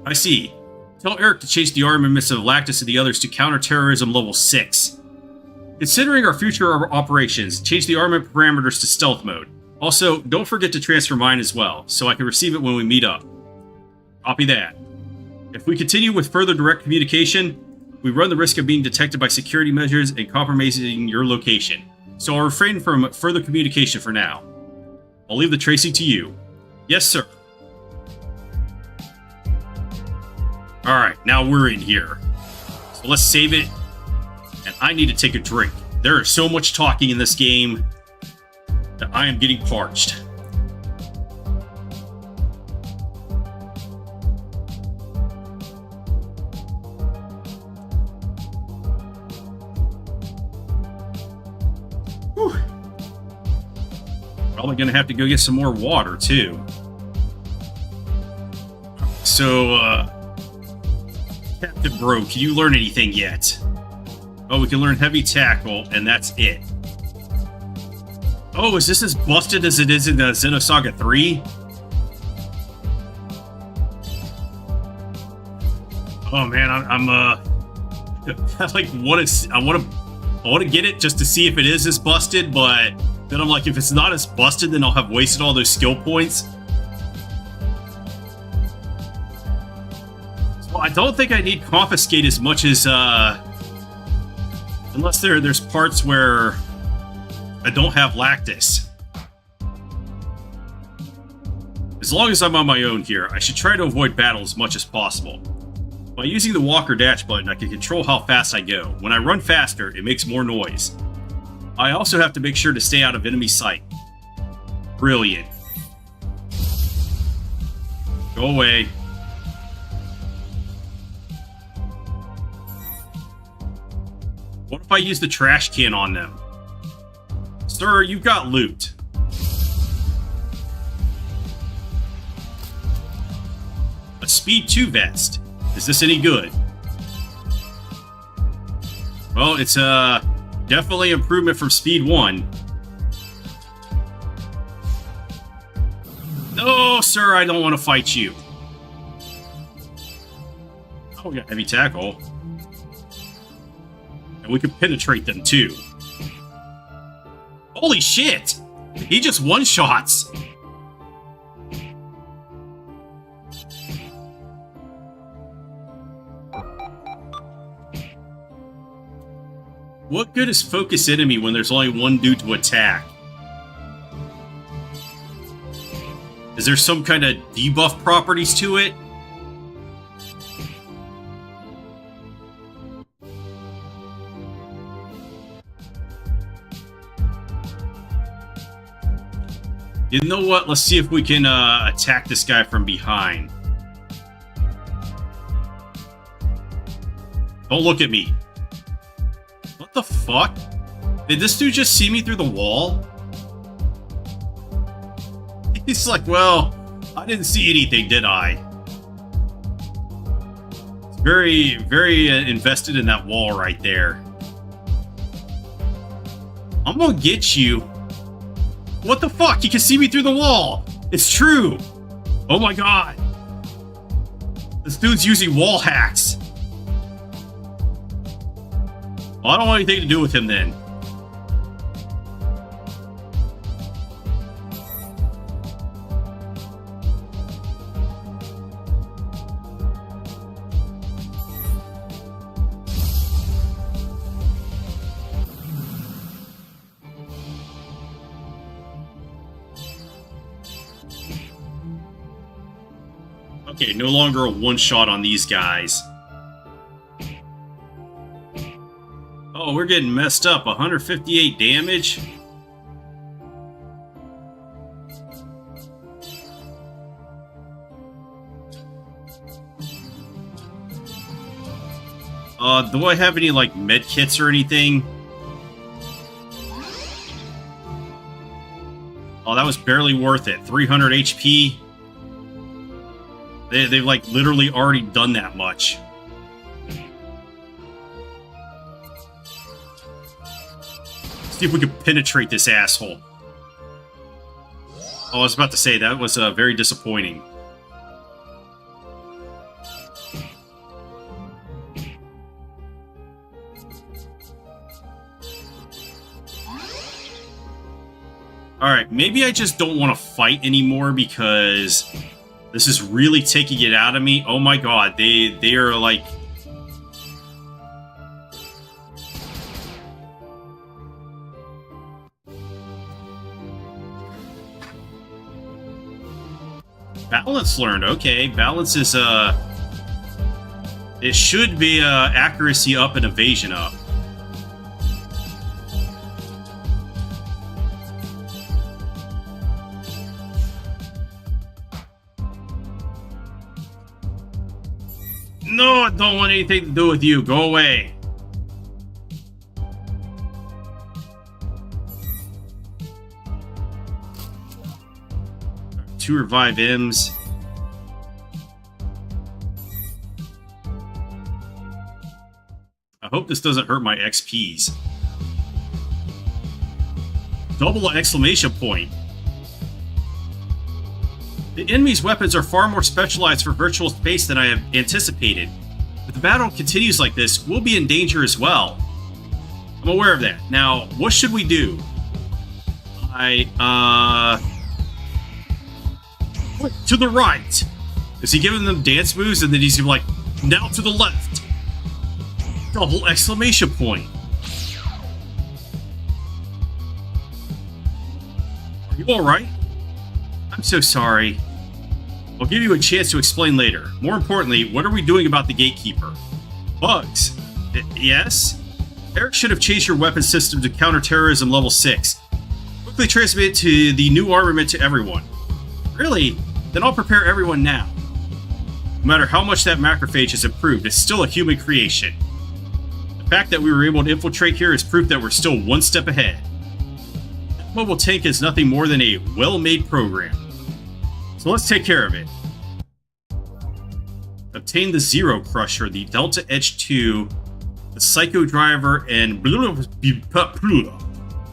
I see. Tell Eric to change the armaments of Lactus and the others to counterterrorism level 6. Considering our future operations, change the armament parameters to stealth mode. Also, don't forget to transfer mine as well, so I can receive it when we meet up. Copy that. If we continue with further direct communication, we run the risk of being detected by security measures and compromising your location. So I'll refrain from further communication for now. I'll leave the tracing to you. Yes, sir. Alright, now we're in here. So let's save it. And I need to take a drink. There is so much talking in this game that I am getting parched. Whew. Probably gonna have to go get some more water too. So, Captain Bro, can you learn anything yet? Oh, we can learn heavy tackle, and that's it. Oh, is this as busted as it is in the Xenosaga 3? Oh man, I'm like I want to get it just to see if it is as busted, but then I'm like, if it's not as busted, then I'll have wasted all those skill points. So I don't think I need confiscate as much as unless there's parts where I don't have Lactus. As long as I'm on my own here, I should try to avoid battle as much as possible. By using the walk or dash button, I can control how fast I go. When I run faster, it makes more noise. I also have to make sure to stay out of enemy sight. Brilliant. Go away. What if I use the trash can on them? Sir, you've got loot. A Speed 2 vest. Is this any good? Well, it's definitely improvement from Speed 1. No, sir, I don't want to fight you. Oh, we got heavy tackle. And we can penetrate them too. Holy shit! He just one-shots! What good is focus enemy when there's only one dude to attack? Is there some kind of debuff properties to it? You know what? Let's see if we can attack this guy from behind. Don't look at me. What the fuck? Did this dude just see me through the wall? He's like, well, I didn't see anything, did I? It's very, very invested in that wall right there. I'm gonna get you. What the fuck? You can see me through the wall. It's true. Oh my god. This dude's using wall hacks. Well, I don't want anything to do with him then. Okay, no longer a one-shot on these guys. Oh, we're getting messed up. 158 damage. Do I have any, like, med kits or anything? Oh, that was barely worth it. 300 HP. They've, like, literally already done that much. See if we can penetrate this asshole. Oh, I was about to say, that was very disappointing. Alright, maybe I just don't want to fight anymore because this is really taking it out of me. Oh my god, they are like... Balance learned. Okay, balance is, it should be, accuracy up and evasion up. No, I don't want anything to do with you. Go away. Two revive M's. I hope this doesn't hurt my XPs. Double exclamation point. The enemy's weapons are far more specialized for virtual space than I have anticipated. If the battle continues like this, we'll be in danger as well. I'm aware of that. Now, what should we do? To the right! Is he giving them dance moves and then he's like, now to the left? Double exclamation point. Are you alright? I'm so sorry. I'll give you a chance to explain later. More importantly, what are we doing about the gatekeeper? Bugs. Yes? Eric should have changed your weapon system to counterterrorism level 6. Quickly transmit to the new armament to everyone. Really? Then I'll prepare everyone now. No matter how much that macrophage has improved, it's still a human creation. The fact that we were able to infiltrate here is proof that we're still one step ahead. That mobile tank is nothing more than a well-made program. So let's take care of it. Obtain the Zero Crusher, the Delta Edge 2, the Psycho Driver, and...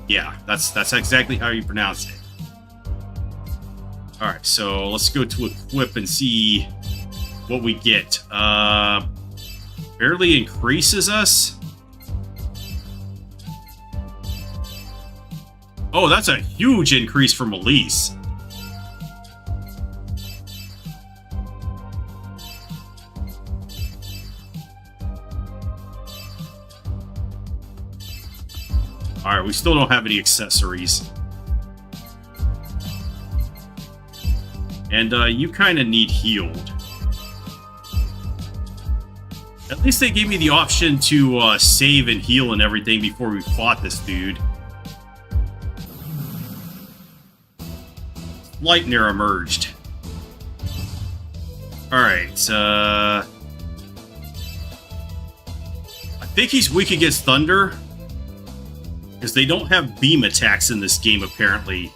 Yeah, that's exactly how you pronounce it. Alright, so let's go to equip and see what we get. Barely increases us. Oh, that's a huge increase from Elise. Alright, we still don't have any accessories. And you kind of need healed. At least they gave me the option to save and heal and everything before we fought this dude. Slight error emerged. Alright, I think he's weak against thunder. Because they don't have beam attacks in this game, apparently.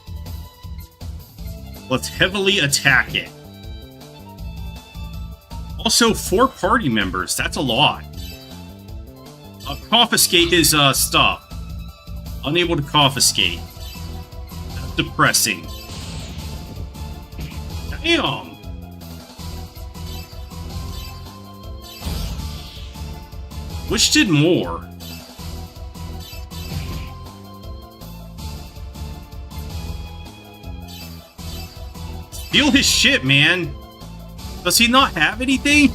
Let's heavily attack it. Also, 4 party members. That's a lot. Confiscate his stuff. Unable to confiscate. That's depressing. Damn! Which did more? Steal his shit, man! Does he not have anything?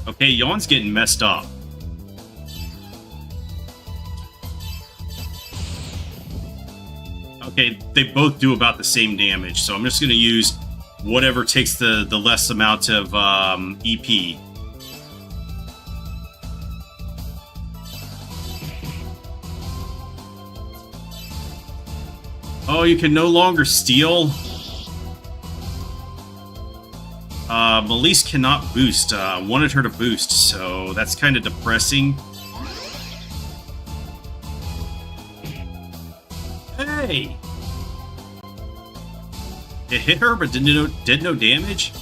Okay, Yawn's getting messed up. Okay, they both do about the same damage, so I'm just going to use whatever takes the less amount of EP. Oh, you can no longer steal? Melise cannot boost. Wanted her to boost, so that's kind of depressing. Hey! It hit her, but did no damage?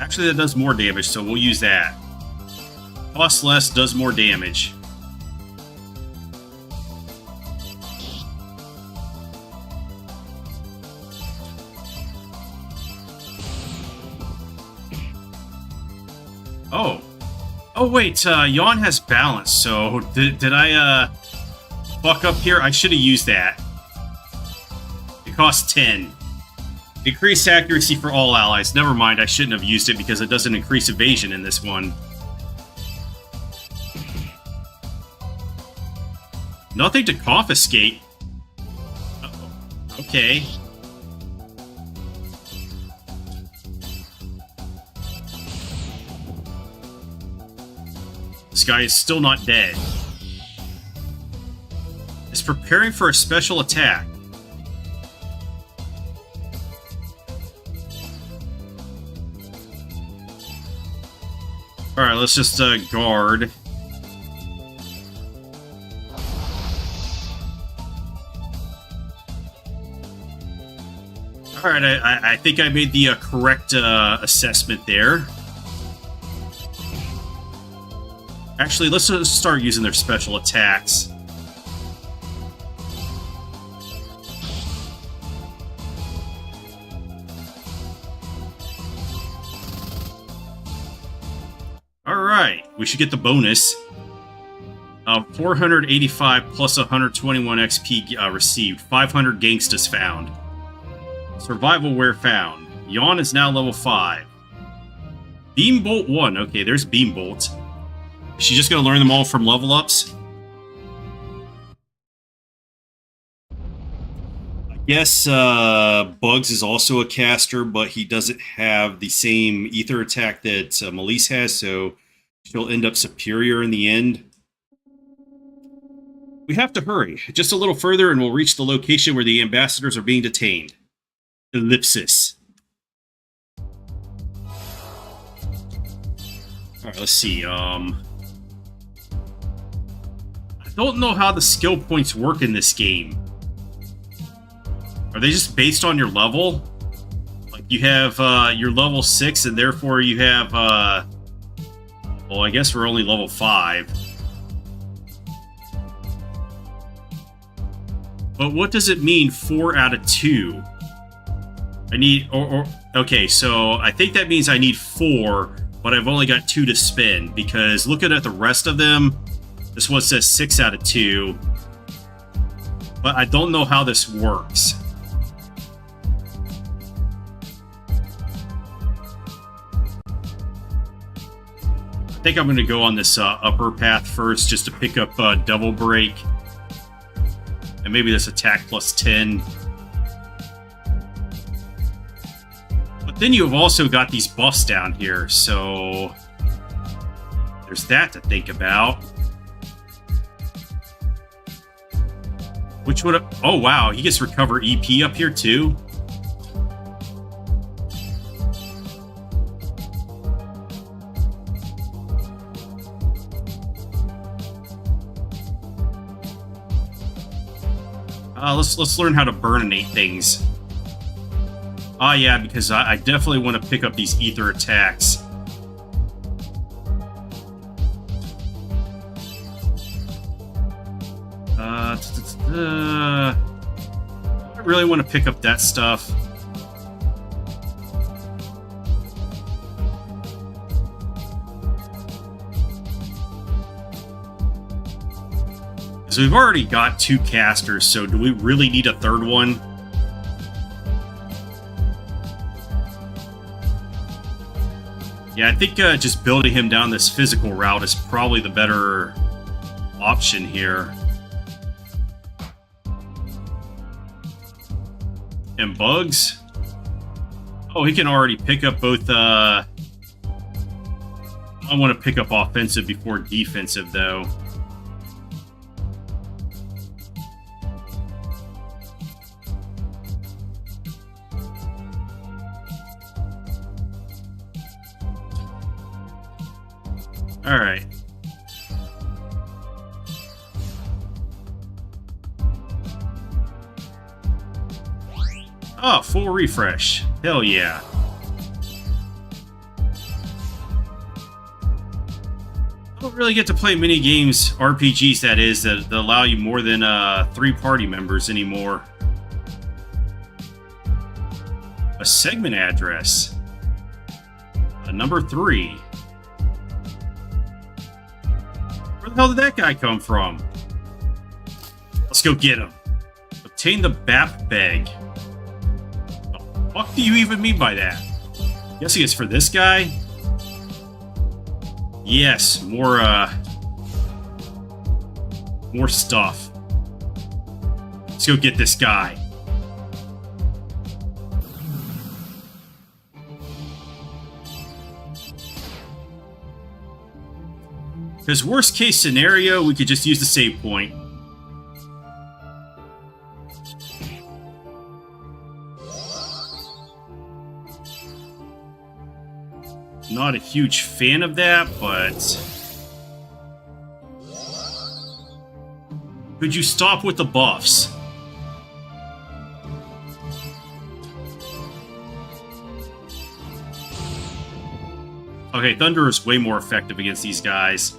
Actually, that does more damage, so we'll use that. Costs less, does more damage. Oh. Oh, wait, Yawn has balance, so did I, fuck up here? I should have used that. It costs 10. Increase accuracy for all allies. Never mind, I shouldn't have used it because it doesn't increase evasion in this one. Nothing to confiscate. Uh-oh. Okay. This guy is still not dead. Is preparing for a special attack. Alright, let's just guard. Alright, I think I made the correct assessment there. Actually, let's just start using their special attacks. Alright, we should get the bonus. 485 plus 121 XP received. 500 gangstas found. Survival where found. Yawn is now level 5. Beam Bolt 1. Okay, there's Beam Bolt. Is she just going to learn them all from level ups? I guess Bugs is also a caster, but he doesn't have the same ether attack that Melise has, so she'll end up superior in the end. We have to hurry. Just a little further and we'll reach the location where the ambassadors are being detained. Ellipsis. Alright, let's see. I don't know how the skill points work in this game. Are they just based on your level? Like, you have your level 6, and therefore you have, well, I guess we're only level 5. But what does it mean, 4 out of 2? I need, okay, so I think that means I need 4, but I've only got 2 to spend, because looking at the rest of them, this one says 6 out of 2. But I don't know how this works. I think I'm going to go on this upper path first, just to pick up Double Break. And maybe this attack plus 10. But then you've also got these buffs down here, so There's that to think about. Which would have... Oh, wow. He gets recover EP up here, too. Let's learn how to burninate things. Ah, yeah, because I definitely want to pick up these ether attacks. I really want to pick up that stuff. So we've already got 2 casters, so do we really need a 3rd one? Yeah, I think just building him down this physical route is probably the better option here. And bugs? Oh, he can already pick up both, I want to pick up offensive before defensive, though. Alright. Oh, full refresh. Hell yeah. I don't really get to play mini games, RPGs that is, that allow you more than 3 party members anymore. A segment address. Number 3. Where the hell did that guy come from? Let's go get him. Obtain the BAP bag. What do you even mean by that? Guessing it's for this guy? Yes, more stuff. Let's go get this guy. Because worst case scenario, we could just use the save point. Not a huge fan of that, but... Could you stop with the buffs? Okay, Thunder is way more effective against these guys.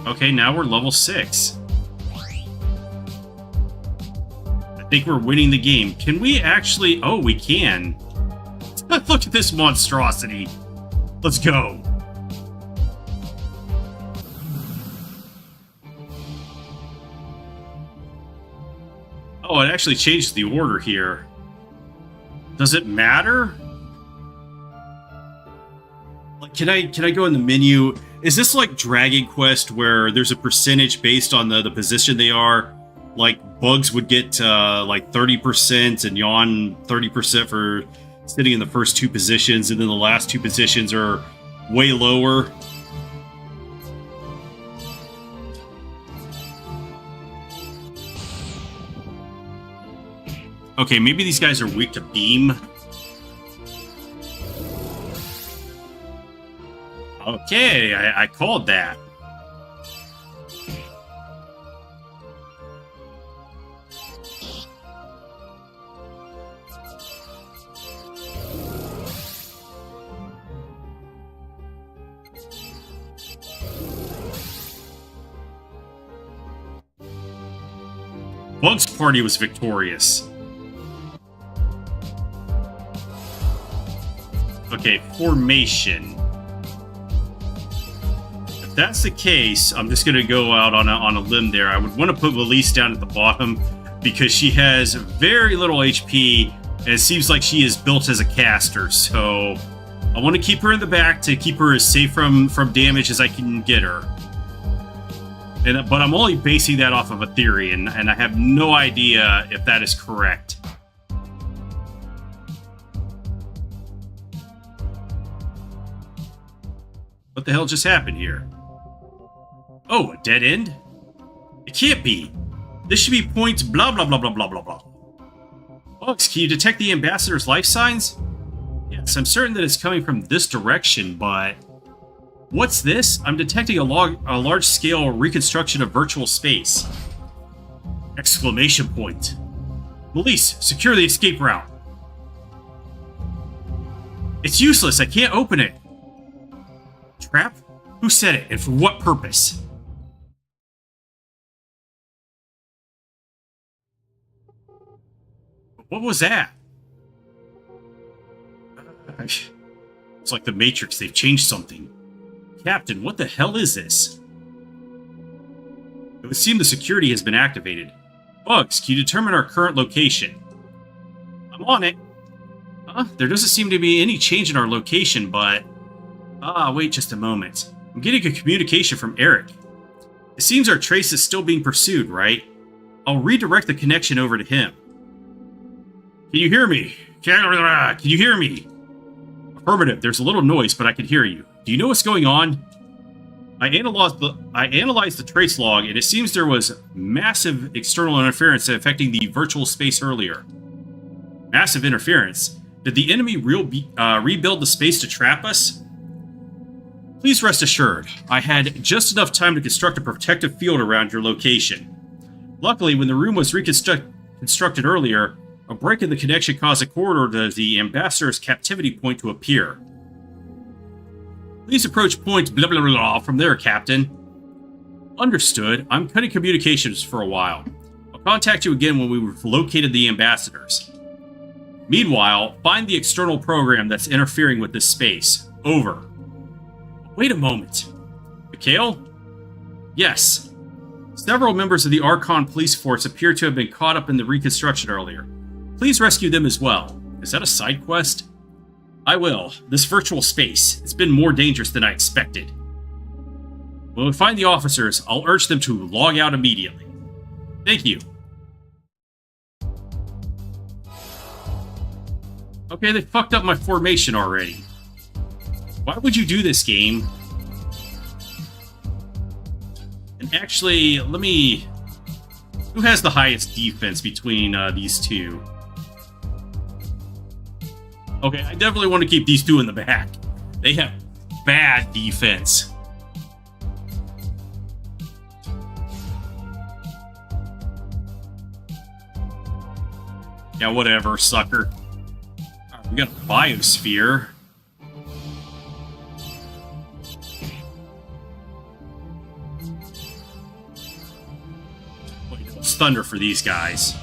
Okay, now we're level 6. I think we're winning the game. Can we actually... Oh, we can. Look at this monstrosity. Let's go. Oh, it actually changed the order here. Does it matter? Like, can I go in the menu? Is this like Dragon Quest where there's a percentage based on the position they are? Like Bugs would get like 30% and Yawn 30% for sitting in the first 2 positions, and then the last 2 positions are way lower. Okay, maybe these guys are weak to beam. Okay, I called that. Bug's party was victorious. Okay, formation. If that's the case, I'm just going to go out on a limb there. I would want to put Elise down at the bottom because she has very little HP And it seems like she is built as a caster, so I want to keep her in the back to keep her as safe from damage as I can get her. But I'm only basing that off of a theory, and I have no idea if that is correct. What the hell just happened here? Oh, a dead end? It can't be. This should be point blah blah blah blah blah blah blah. Bugs, can you detect the ambassador's life signs? Yes, I'm certain that it's coming from this direction, but... What's this? I'm detecting a large-scale reconstruction of virtual space. Exclamation point. Police, secure the escape route. It's useless, I can't open it. Trap? Who said it, and for what purpose? What was that? It's like the Matrix, they've changed something. Captain, what the hell is this? It would seem the security has been activated. Bugs, can you determine our current location? I'm on it. There doesn't seem to be any change in our location, but... wait just a moment. I'm getting a communication from Eric. It seems our trace is still being pursued, right? I'll redirect the connection over to him. Can you hear me? Can you hear me? Affirmative. There's a little noise, but I can hear you. Do you know what's going on? I analyzed the trace log, and it seems there was massive external interference affecting the virtual space earlier. Massive interference? Did the enemy rebuild the space to trap us? Please rest assured, I had just enough time to construct a protective field around your location. Luckily, when the room was constructed earlier, a break in the connection caused a corridor to the ambassador's captivity point to appear. Please approach point blah blah blah from there, Captain. Understood. I'm cutting communications for a while. I'll contact you again when we've located the ambassadors. Meanwhile, find the external program that's interfering with this space. Over. Wait a moment. Mikhail? Yes. Several members of the Archon police force appear to have been caught up in the reconstruction earlier. Please rescue them as well. Is that a side quest? I will. This virtual space. It's been more dangerous than I expected. When we find the officers, I'll urge them to log out immediately. Thank you. Okay, they fucked up my formation already. Why would you do this, game? And actually, let me... Who has the highest defense between these two? Okay, I definitely want to keep these two in the back. They have bad defense. Yeah, whatever, sucker. Alright, we got a biosphere. Wait, it's thunder for these guys.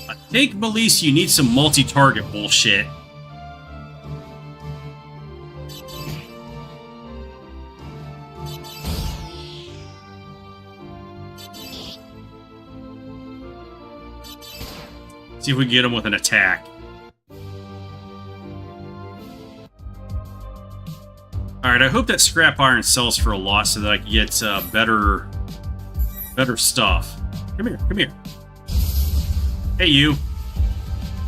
I think, Melise, you need some multi-target bullshit. See if we can get him with an attack. Alright, I hope that scrap iron sells for a lot so that I can get better stuff. Come here, come here. Hey, you.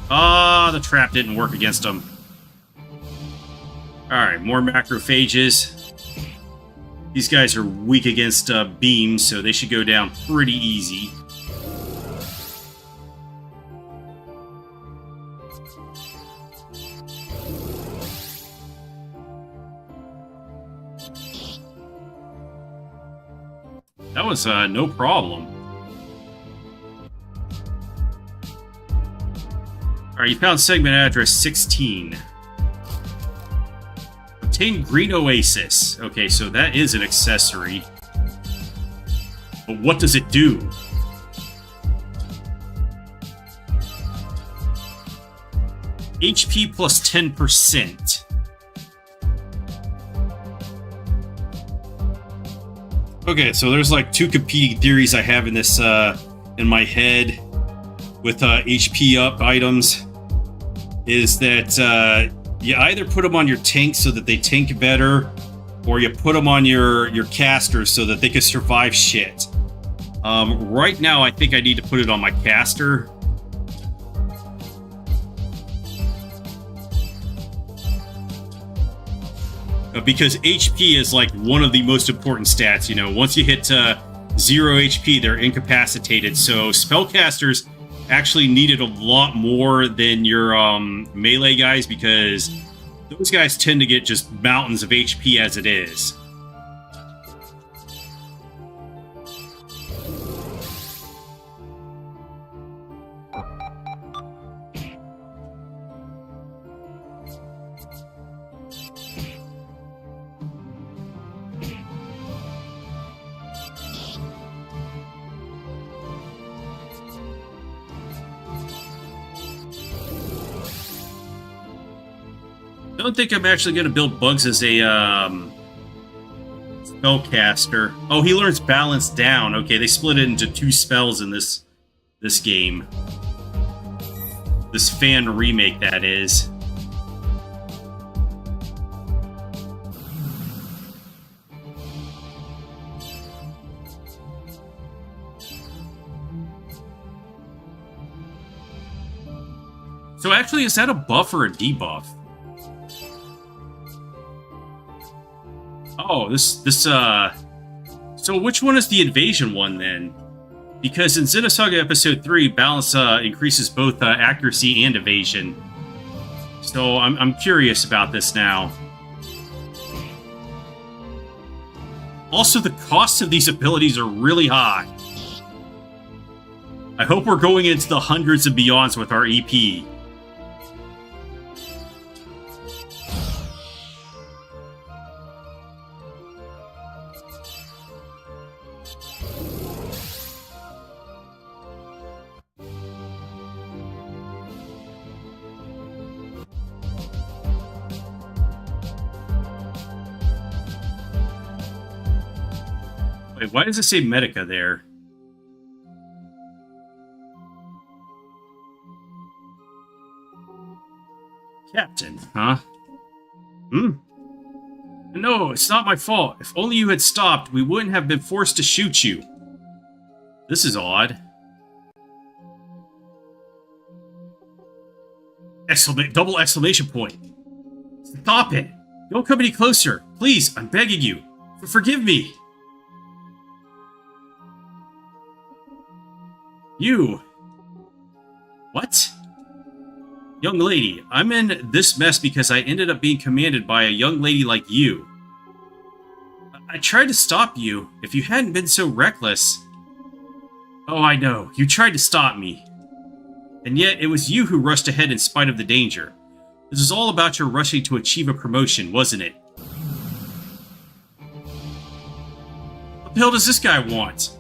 The trap didn't work against him. Alright, more macrophages. These guys are weak against beams, so they should go down pretty easy. That was no problem. Alright, you found segment address 16. Obtain Green Oasis. Okay, so that is an accessory. But what does it do? HP plus 10%. Okay, so there's like two competing theories I have in this in my head with HP up items. Is that you either put them on your tank so that they tank better, or you put them on your casters so that they can survive shit. Right now, I think I need to put it on my caster. Because HP is like one of the most important stats. You know, once you hit 0 HP, they're incapacitated. So spellcasters actually needed a lot more than your melee guys, because those guys tend to get just mountains of HP as it is. I don't think I'm actually going to build Bugs as a spellcaster. Oh, he learns balance down. Okay, they split it into 2 spells in this game. This fan remake, that is. So actually, is that a buff or a debuff? Oh, so which one is the invasion one, then? Because in Xenosaga Episode 3, balance increases both accuracy and evasion. So I'm curious about this now. Also, the costs of these abilities are really high. I hope we're going into the hundreds and beyonds with our EP. Wait, why does it say Medica there? Captain, huh? No, it's not my fault. If only you had stopped, we wouldn't have been forced to shoot you. This is odd. Double exclamation point. Stop it! Don't come any closer. Please, I'm begging you. Forgive me. You. What? Young lady, I'm in this mess because I ended up being commanded by a young lady like you. I tried to stop you if you hadn't been so reckless. Oh, I know. You tried to stop me. And yet, it was you who rushed ahead in spite of the danger. This was all about your rushing to achieve a promotion, wasn't it? What the hell does this guy want?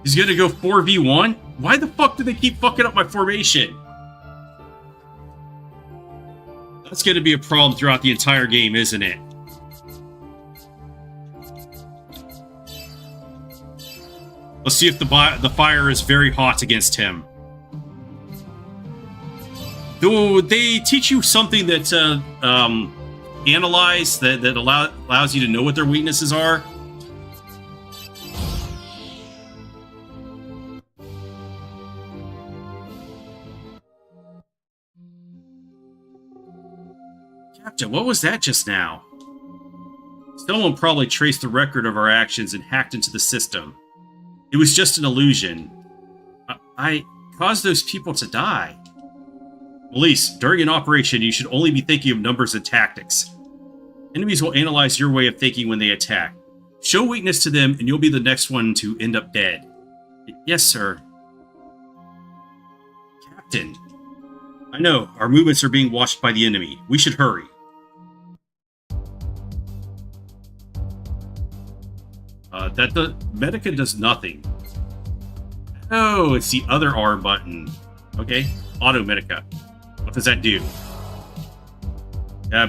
He's gonna go 4v1? Why the fuck do they keep fucking up my formation? That's gonna be a problem throughout the entire game, isn't it? Let's see if the fire is very hot against him. Do they teach you something that analyze that allows you to know what their weaknesses are? Captain, what was that just now? Someone probably traced the record of our actions and hacked into the system. It was just an illusion. I caused those people to die. Elise, during an operation, you should only be thinking of numbers and tactics. Enemies will analyze your way of thinking when they attack. Show weakness to them, and you'll be the next one to end up dead. Yes, sir. Captain. I know, our movements are being watched by the enemy. We should hurry. The Medica does nothing. Oh, it's the other R button. Okay, Auto Medica. What does that do?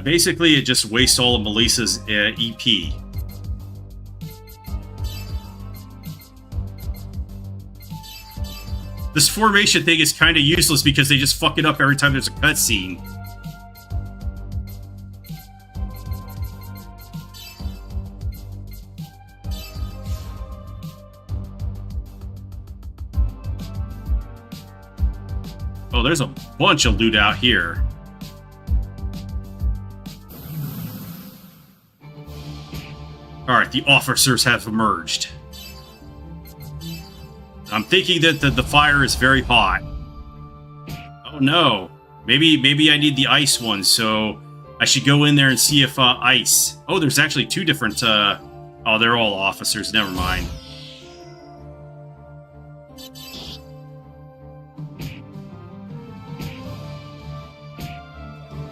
Basically, it just wastes all of Melissa's EP. This formation thing is kind of useless because they just fuck it up every time there's a cutscene. Oh, there's a bunch of loot out here. Alright, the officers have emerged. I'm thinking that the fire is very hot. Oh no. Maybe I need the ice one, so I should go in there and see if ice... Oh, there's actually two different... Oh, they're all officers. Never mind.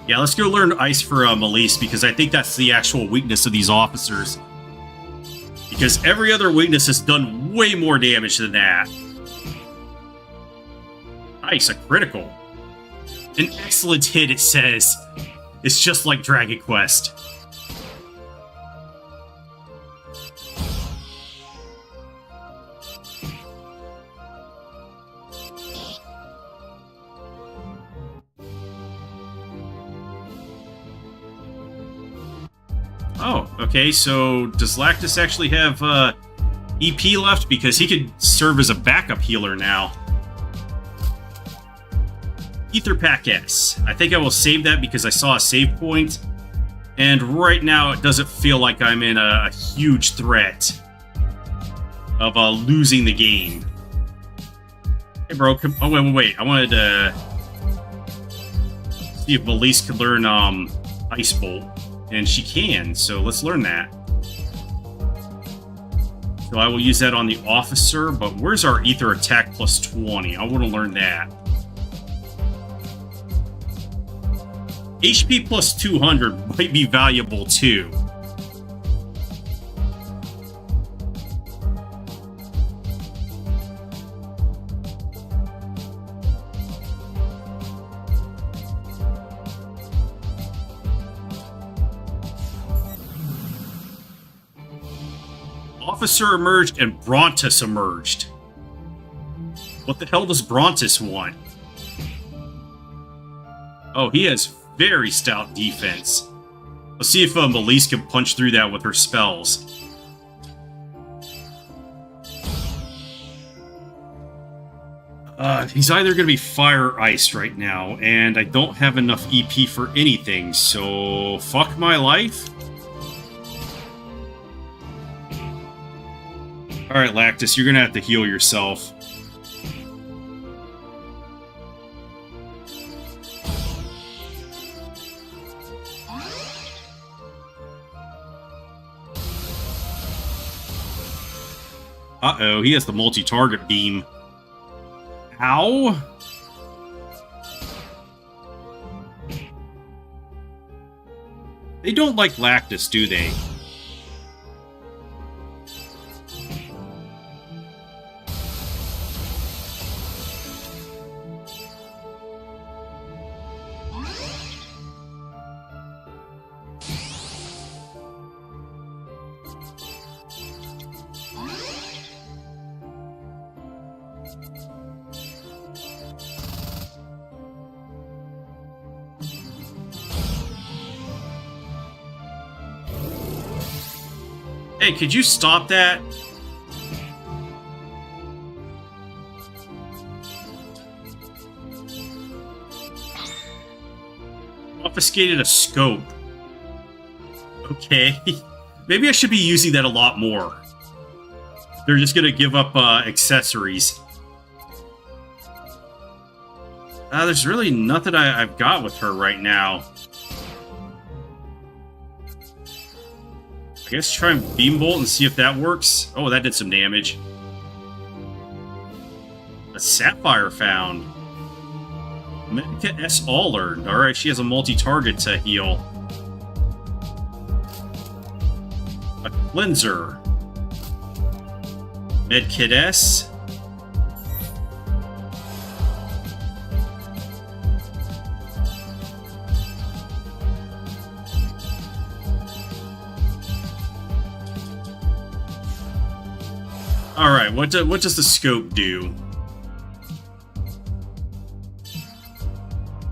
Yeah, let's go learn ice for Melise, because I think that's the actual weakness of these officers. Because every other weakness has done way more damage than that. Nice, a critical. An excellent hit, it says. It's just like Dragon Quest. Oh, okay, so does Lactus actually have EP left? Because he could serve as a backup healer now. Ether Pack S. I think I will save that because I saw a save point. And right now it doesn't feel like I'm in a huge threat of losing the game. Hey bro, come... Oh, wait. I wanted to see if Melise could learn Ice Bolt. And she can, so let's learn that. So I will use that on the officer, but where's our Ether Attack plus 20? I want to learn that. HP plus 200 might be valuable too. Officer emerged and Brontus emerged. What the hell does Brontus want? Oh, he has very stout defense. Let's see if Melise can punch through that with her spells. He's either going to be fire or ice right now, and I don't have enough EP for anything, so fuck my life. Alright, Lactus, you're gonna have to heal yourself. Uh-oh, he has the multi-target beam. Ow! They don't like Lactus, do they? Hey, could you stop that? Obfuscated a scope. Okay. Maybe I should be using that a lot more. They're just gonna give up accessories. There's really nothing I've got with her right now. I guess try and Beam Bolt and see if that works. Oh, that did some damage. A Sapphire found. Medica S all learned. Alright, she has a multi-target to heal. A Cleanser. Medkit S. Alright, what does the scope do?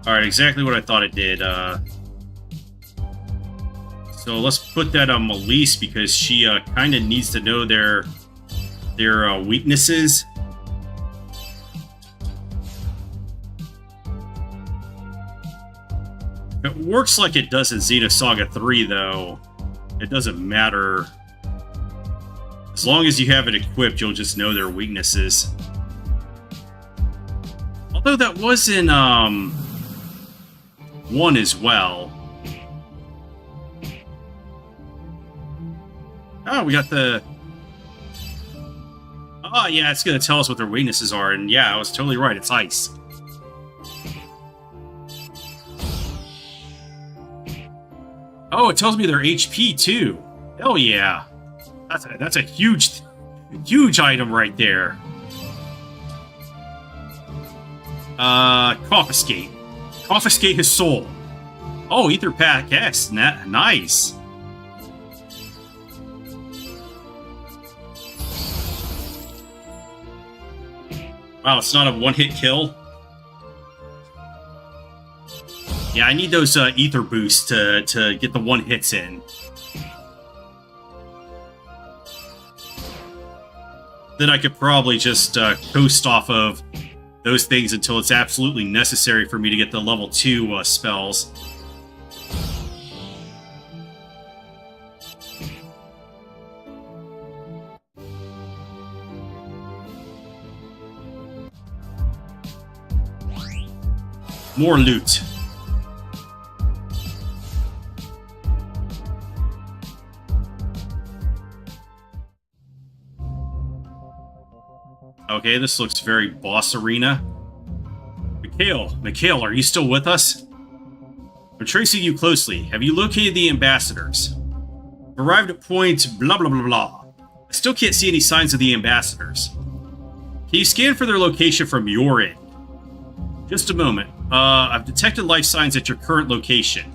Alright, exactly what I thought it did. So let's put that on Melise because she kind of needs to know their weaknesses. If it works like it does in Xenosaga 3, though, it doesn't matter. As long as you have it equipped, you'll just know their weaknesses. Although that was in 1 as well. Oh, we got the... Oh, yeah, it's going to tell us what their weaknesses are. And yeah, I was totally right. It's ice. Oh, it tells me their HP, too. Hell yeah. That's a huge item right there. Confiscate. Confiscate his soul. Oh, Ether Pack S. Nice. Wow, it's not a one-hit kill. Yeah, I need those ether boosts to get the one hits in. Then I could probably just coast off of those things until it's absolutely necessary for me to get the level 2 spells. More loot. Okay, this looks very boss arena. Mikhail, are you still with us? I'm tracing you closely. Have you located the ambassadors? Arrived at point blah blah blah blah. I still can't see any signs of the ambassadors. Can you scan for their location from your end? Just a moment. I've detected life signs at your current location.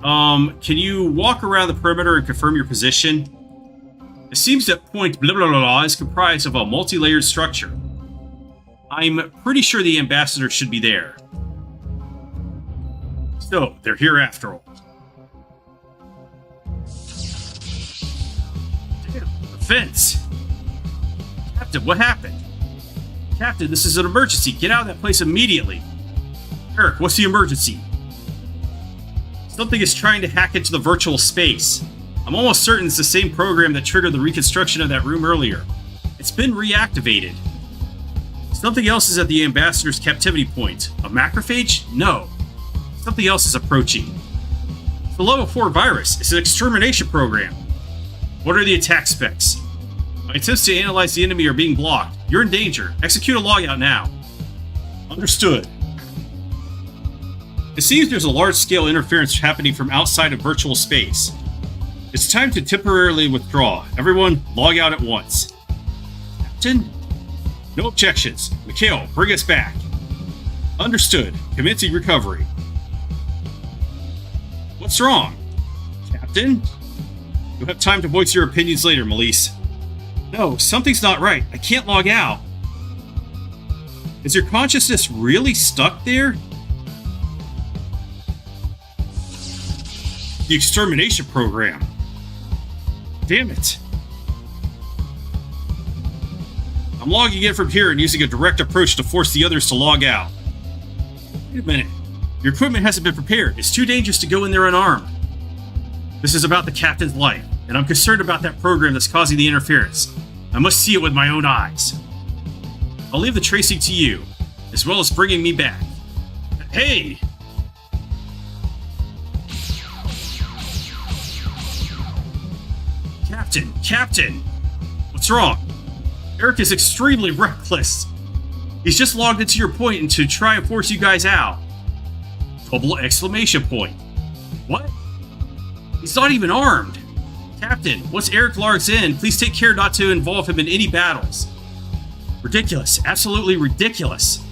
Can you walk around the perimeter and confirm your position? It seems that point blah blah blah blah is comprised of a multi-layered structure. I'm pretty sure the ambassadors should be there. So, they're here after all. Damn, the fence! Captain, what happened? Captain, this is an emergency. Get out of that place immediately. Eric, what's the emergency? Something is trying to hack into the virtual space. I'm almost certain it's the same program that triggered the reconstruction of that room earlier. It's been reactivated. Something else is at the ambassador's captivity point. A macrophage? No. Something else is approaching. It's a level 4 virus. It's an extermination program. What are the attack specs? My attempts to analyze the enemy are being blocked. You're in danger. Execute a logout now. Understood. It seems there's a large-scale interference happening from outside of virtual space. It's time to temporarily withdraw. Everyone, log out at once. Captain? No objections. Mikhail, bring us back. Understood. Commencing recovery. What's wrong? Captain? You'll have time to voice your opinions later, Melise. No, something's not right. I can't log out. Is your consciousness really stuck there? The extermination program. Damn it. I'm logging in from here and using a direct approach to force the others to log out. Wait a minute. Your equipment hasn't been prepared. It's too dangerous to go in there unarmed. This is about the captain's life, and I'm concerned about that program that's causing the interference. I must see it with my own eyes. I'll leave the tracing to you, as well as bringing me back. Hey! Captain! What's wrong? Eric is extremely reckless. He's just logged into your point and to try and force you guys out. Double exclamation point. What? He's not even armed. Captain, once Eric logs in, please take care not to involve him in any battles. Ridiculous. Absolutely ridiculous.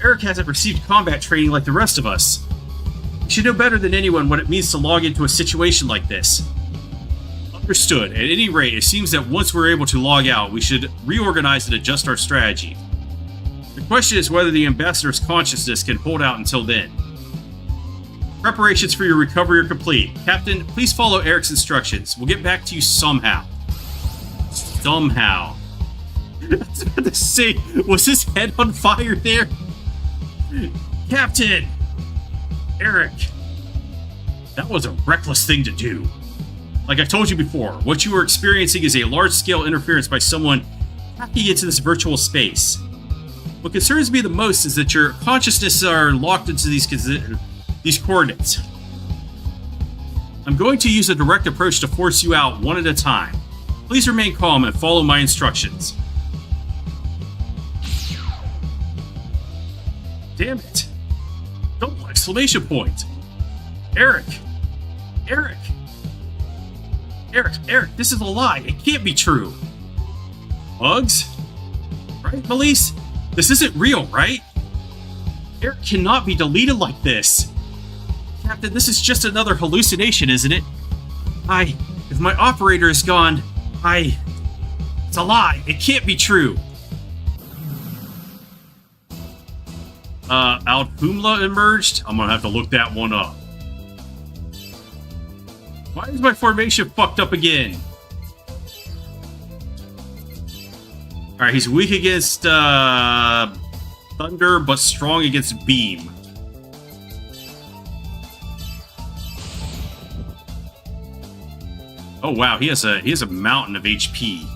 Eric hasn't received combat training like the rest of us. He should know better than anyone what it means to log into a situation like this. Understood. At any rate, it seems that once we're able to log out, we should reorganize and adjust our strategy. The question is whether the ambassador's consciousness can hold out until then. Preparations for your recovery are complete. Captain, please follow Eric's instructions. We'll get back to you somehow. Somehow. I was about to say, was his head on fire there? Captain! Eric! That was a reckless thing to do. Like I told you before, what you are experiencing is a large-scale interference by someone hacking into this virtual space. What concerns me the most is that your consciousness are locked into these coordinates. I'm going to use a direct approach to force you out one at a time. Please remain calm and follow my instructions. Damn it. Double exclamation point. Eric! Eric! Eric, this is a lie. It can't be true. Bugs? Right, Melise? This isn't real, right? Eric cannot be deleted like this. Captain, this is just another hallucination, isn't it? If my operator is gone, it's a lie. It can't be true. Alfumla emerged? I'm gonna have to look that one up. Why is my formation fucked up again? Alright, he's weak against, Thunder, but strong against Beam. Oh wow, he has a mountain of HP.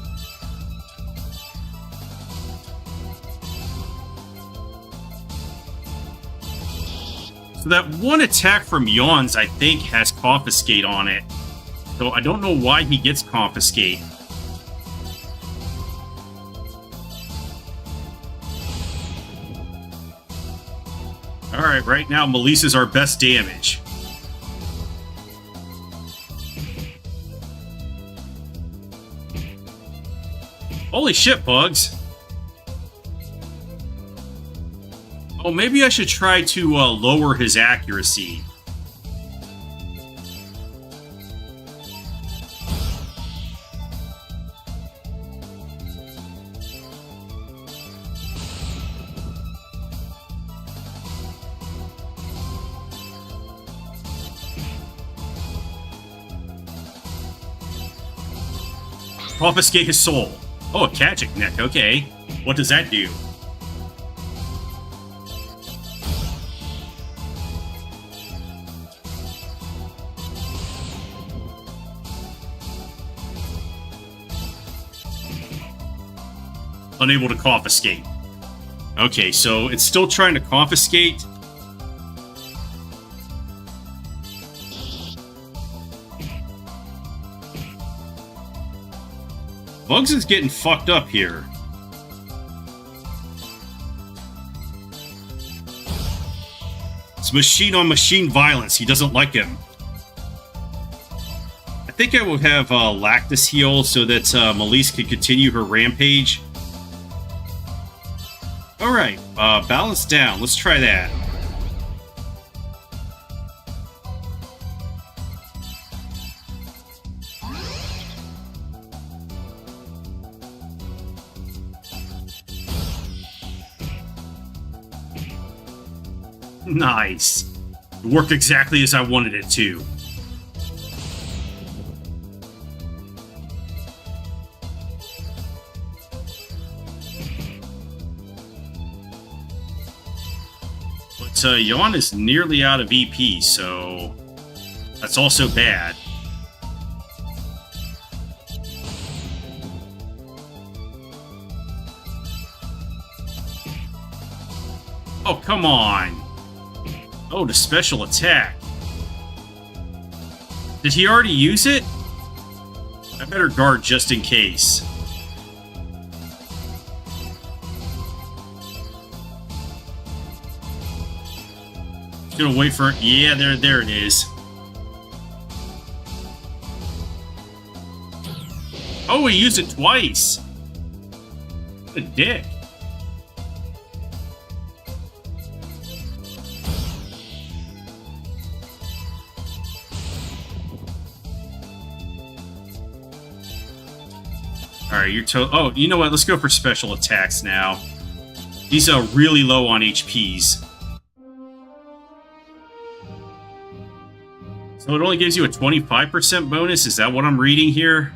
So that one attack from Yawns, I think, has Confiscate on it. So I don't know why he gets Confiscate. Alright, right now Melise is our best damage. Holy shit, Bugs! Oh, maybe I should try to lower his accuracy. Confiscate his soul. Oh, a Kajic neck, okay. What does that do? Unable to confiscate. Okay, so it's still trying to confiscate. Bugs is getting fucked up here. It's machine-on-machine violence. He doesn't like him. I think I will have Lactus heal so that Melise can continue her rampage. Alright, balance down. Let's try that. Nice. It worked exactly as I wanted it to. But Yawn is nearly out of EP, so that's also bad. Oh, come on. Oh, the special attack. Did he already use it? I better guard just in case. Gonna wait for it. Yeah, there it is. Oh, he used it twice. What a dick. Alright, you're oh, you know what? Let's go for special attacks now. These are really low on HPs. So it only gives you a 25% bonus? Is that what I'm reading here?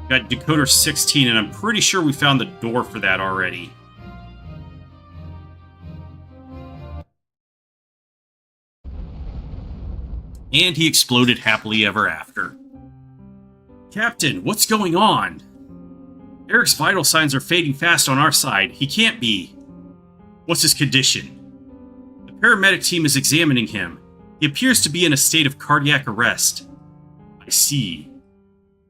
Got decoder 16, and I'm pretty sure we found the door for that already. And he exploded happily ever after. Captain, what's going on? Eric's vital signs are fading fast on our side. He can't be. What's his condition? The paramedic team is examining him. He appears to be in a state of cardiac arrest. I see.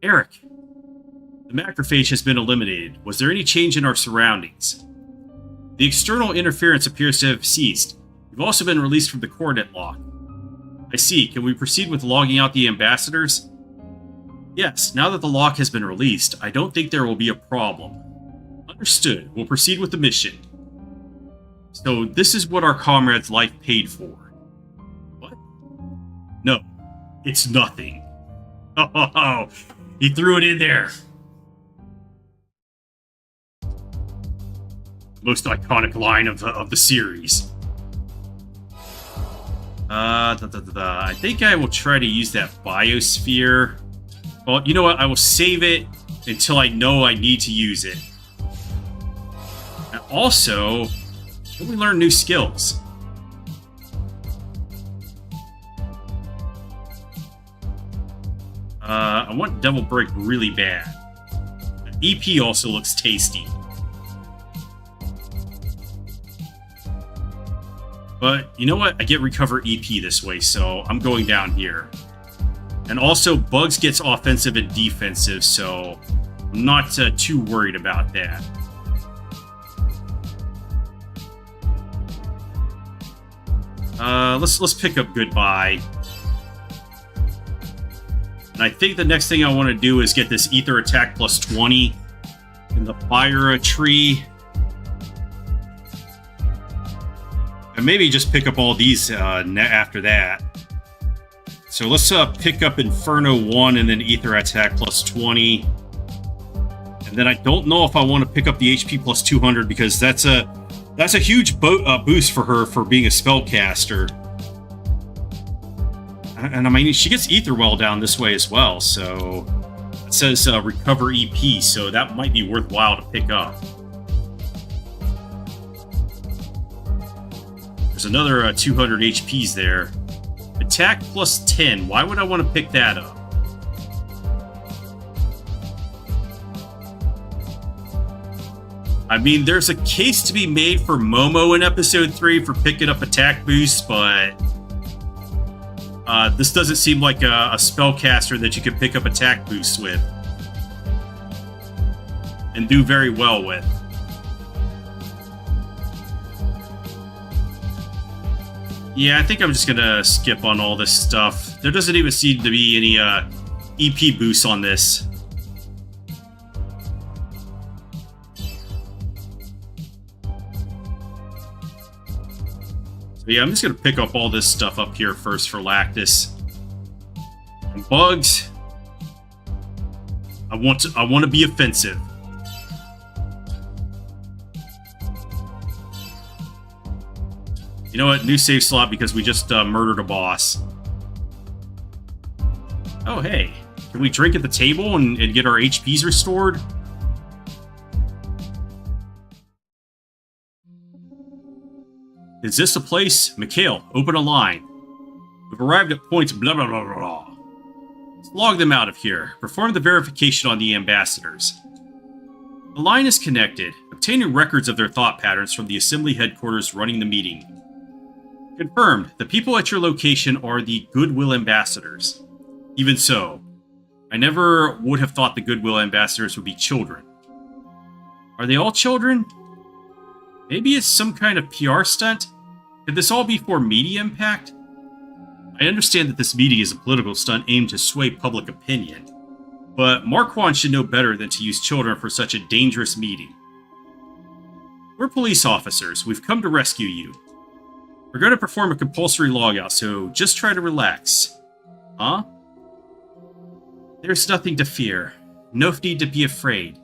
Eric, the macrophage has been eliminated. Was there any change in our surroundings? The external interference appears to have ceased. You've also been released from the coordinate lock. I see. Can we proceed with logging out the ambassadors? Yes, now that the lock has been released, I don't think there will be a problem. Understood. We'll proceed with the mission. So this is what our comrade's life paid for. What? No, it's nothing. Oh, he threw it in there. Most iconic line of the series. I think I will try to use that biosphere. Well, you know what? I will save it until I know I need to use it. And also, can we learn new skills? I want Devil Break really bad. EP also looks tasty. But you know what? I get Recover EP this way, so I'm going down here. And also, Bugs gets offensive and defensive, so I'm not too worried about that. Let's pick up Goodbye. And I think the next thing I want to do is get this Ether Attack plus 20 in the Fire tree. And maybe just pick up all these after that. So let's pick up Inferno 1 and then Ether Attack plus 20. And then I don't know if I want to pick up the HP plus 200 because that's a huge boost for her for being a spellcaster. And I mean, she gets Ether Well down this way as well, so it says Recover EP, so that might be worthwhile to pick up. There's another 200 HPs there. Attack plus 10. Why would I want to pick that up? I mean, there's a case to be made for Momo in Episode 3 for picking up attack boosts, but this doesn't seem like a spellcaster that you can pick up attack boosts with and do very well with. Yeah, I think I'm just gonna skip on all this stuff. There doesn't even seem to be any EP boosts on this. So yeah, I'm just gonna pick up all this stuff up here first for Lactus. And Bugs, I want to be offensive. You know what? New save slot because we just murdered a boss. Oh, hey. Can we drink at the table and get our HPs restored? Is this a place? Mikhail, open a line. We've arrived at point blah blah blah blah. Let's log them out of here. Perform the verification on the ambassadors. The line is connected, obtaining records of their thought patterns from the assembly headquarters running the meeting. Confirmed, the people at your location are the Goodwill Ambassadors. Even so, I never would have thought the Goodwill Ambassadors would be children. Are they all children? Maybe it's some kind of PR stunt? Could this all be for media impact? I understand that this meeting is a political stunt aimed to sway public opinion, but Marquand should know better than to use children for such a dangerous meeting. We're police officers. We've come to rescue you. We're going to perform a compulsory logout, so just try to relax. Huh? There's nothing to fear. No need to be afraid.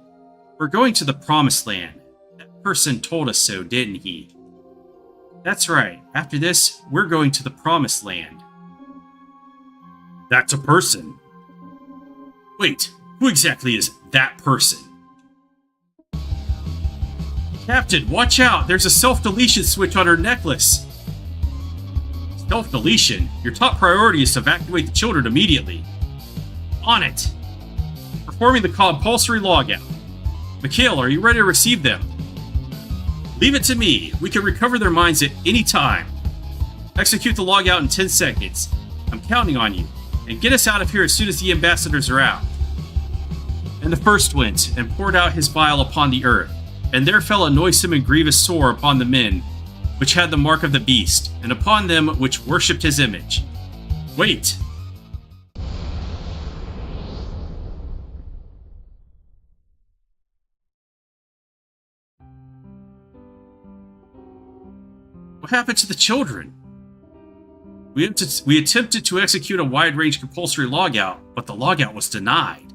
We're going to the Promised Land. That person told us so, didn't he? That's right. After this, we're going to the Promised Land. That's a person. Wait, who exactly is that person? Captain, watch out! There's a self-deletion switch on her necklace. Self-deletion? Your top priority is to evacuate the children immediately. On it. Performing the compulsory logout. Mikhail, are you ready to receive them? Leave it to me. We can recover their minds at any time. Execute the logout in 10 seconds. I'm counting on you. And get us out of here as soon as the ambassadors are out. And the first went, and poured out his vial upon the earth. And there fell a noisome and grievous sore upon the men, which had the mark of the beast, and upon them which worshipped his image. Wait! What happened to the children? We attempted to execute a wide-range compulsory logout, but the logout was denied.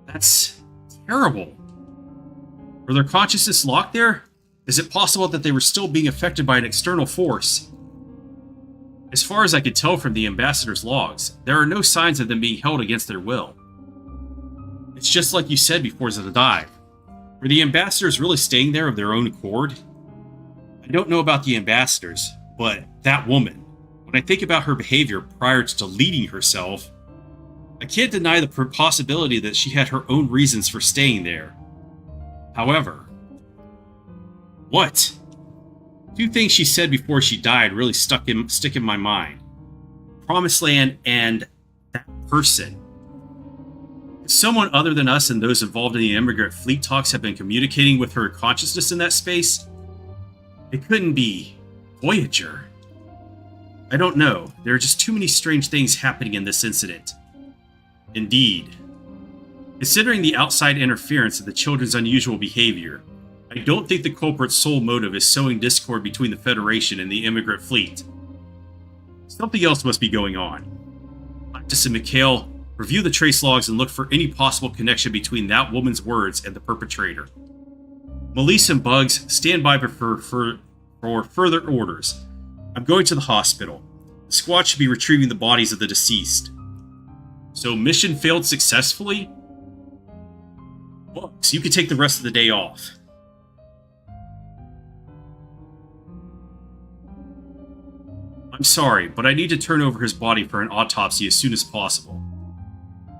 That's terrible. Were their consciousness locked there? Is it possible that they were still being affected by an external force? As far as I could tell from the ambassador's logs, there are no signs of them being held against their will. It's just like you said before the dive. Were the ambassadors really staying there of their own accord? I don't know about the ambassadors, but that woman, when I think about her behavior prior to deleting herself, I can't deny the possibility that she had her own reasons for staying there. However, what? Two things she said before she died really stick in my mind. Promised Land and that person. If someone other than us and those involved in the immigrant fleet talks have been communicating with her consciousness in that space, it couldn't be Voyager. I don't know. There are just too many strange things happening in this incident. Indeed. Considering the outside interference of the children's unusual behavior, I don't think the culprit's sole motive is sowing discord between the Federation and the immigrant fleet. Something else must be going on. Lactus and Mikhail, review the trace logs and look for any possible connection between that woman's words and the perpetrator. Melissa and Bugs, stand by for further orders. I'm going to the hospital. The squad should be retrieving the bodies of the deceased. So mission failed successfully? Bugs, you can take the rest of the day off. I'm sorry, but I need to turn over his body for an autopsy as soon as possible.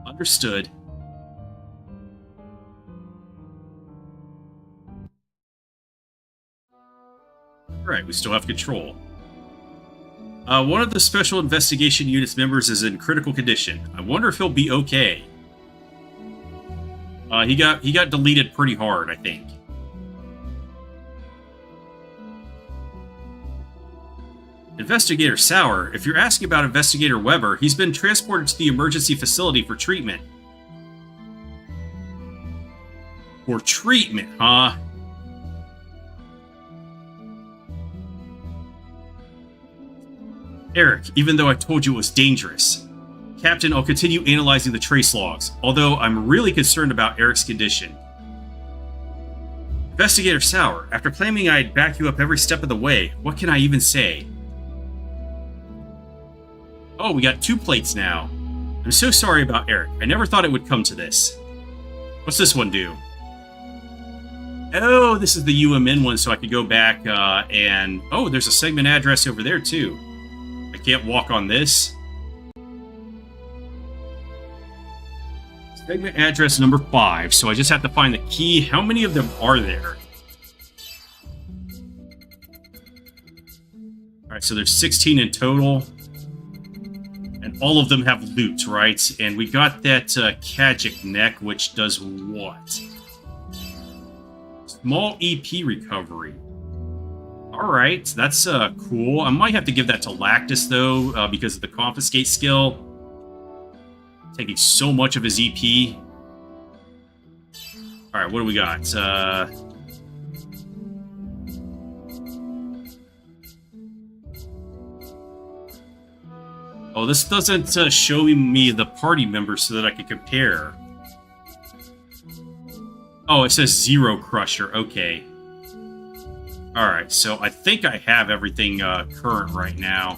Understood. Alright, we still have control. One of the Special Investigation Unit's members is in critical condition. I wonder if he'll be okay. He got deleted pretty hard, I think. Investigator Sauer, if you're asking about Investigator Weber, he's been transported to the emergency facility for treatment. For treatment, huh? Eric, even though I told you it was dangerous. Captain, I'll continue analyzing the trace logs, although I'm really concerned about Eric's condition. Investigator Sauer, after claiming I'd back you up every step of the way, what can I even say? Oh, we got 2 plates now. I'm so sorry about Eric. I never thought it would come to this. What's this one do? Oh, this is the UMN one, so I could go back and... Oh, there's a segment address over there, too. I can't walk on this. Segment address number 5, so I just have to find the key. How many of them are there? Alright, so there's 16 in total. And all of them have loot, right? And we got that Kajic neck, which does what? Small EP recovery. Alright, that's cool. I might have to give that to Lactus, though, because of the confiscate skill. Taking so much of his EP. Alright, what do we got? Oh, this doesn't show me the party members so that I can compare. Oh, it says Zero Crusher. Okay. Alright, so I think I have everything current right now.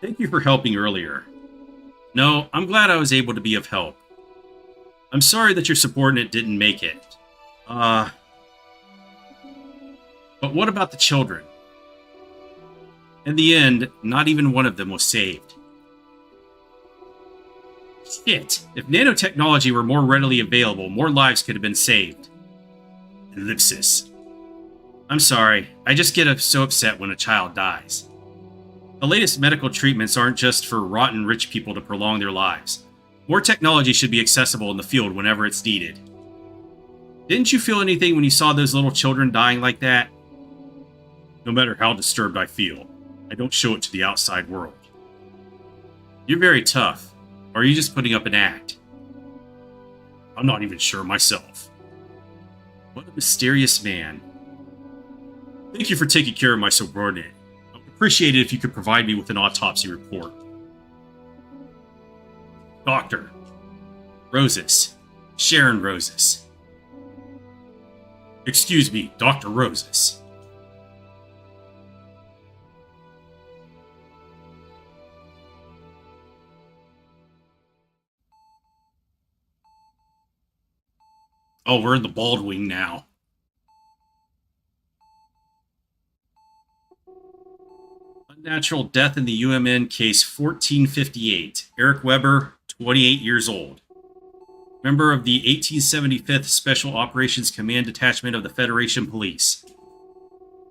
Thank you for helping earlier. No, I'm glad I was able to be of help. I'm sorry that your subordinate didn't make it. But what about the children? In the end, not even one of them was saved. Shit! If nanotechnology were more readily available, more lives could have been saved. Ellipsis. I'm sorry, I just get so upset when a child dies. The latest medical treatments aren't just for rotten rich people to prolong their lives. More technology should be accessible in the field whenever it's needed. Didn't you feel anything when you saw those little children dying like that? No matter how disturbed I feel, I don't show it to the outside world. You're very tough, or are you just putting up an act? I'm not even sure myself. What a mysterious man. Thank you for taking care of my subordinate. I would appreciate it if you could provide me with an autopsy report. Doctor. Roses. Sharon Roses. Excuse me, Dr. Roses. Oh, we're in the Bald Wing now. Unnatural death in the UMN case 1458. Eric Weber, 28 years old. Member of the 1875th Special Operations Command Detachment of the Federation Police.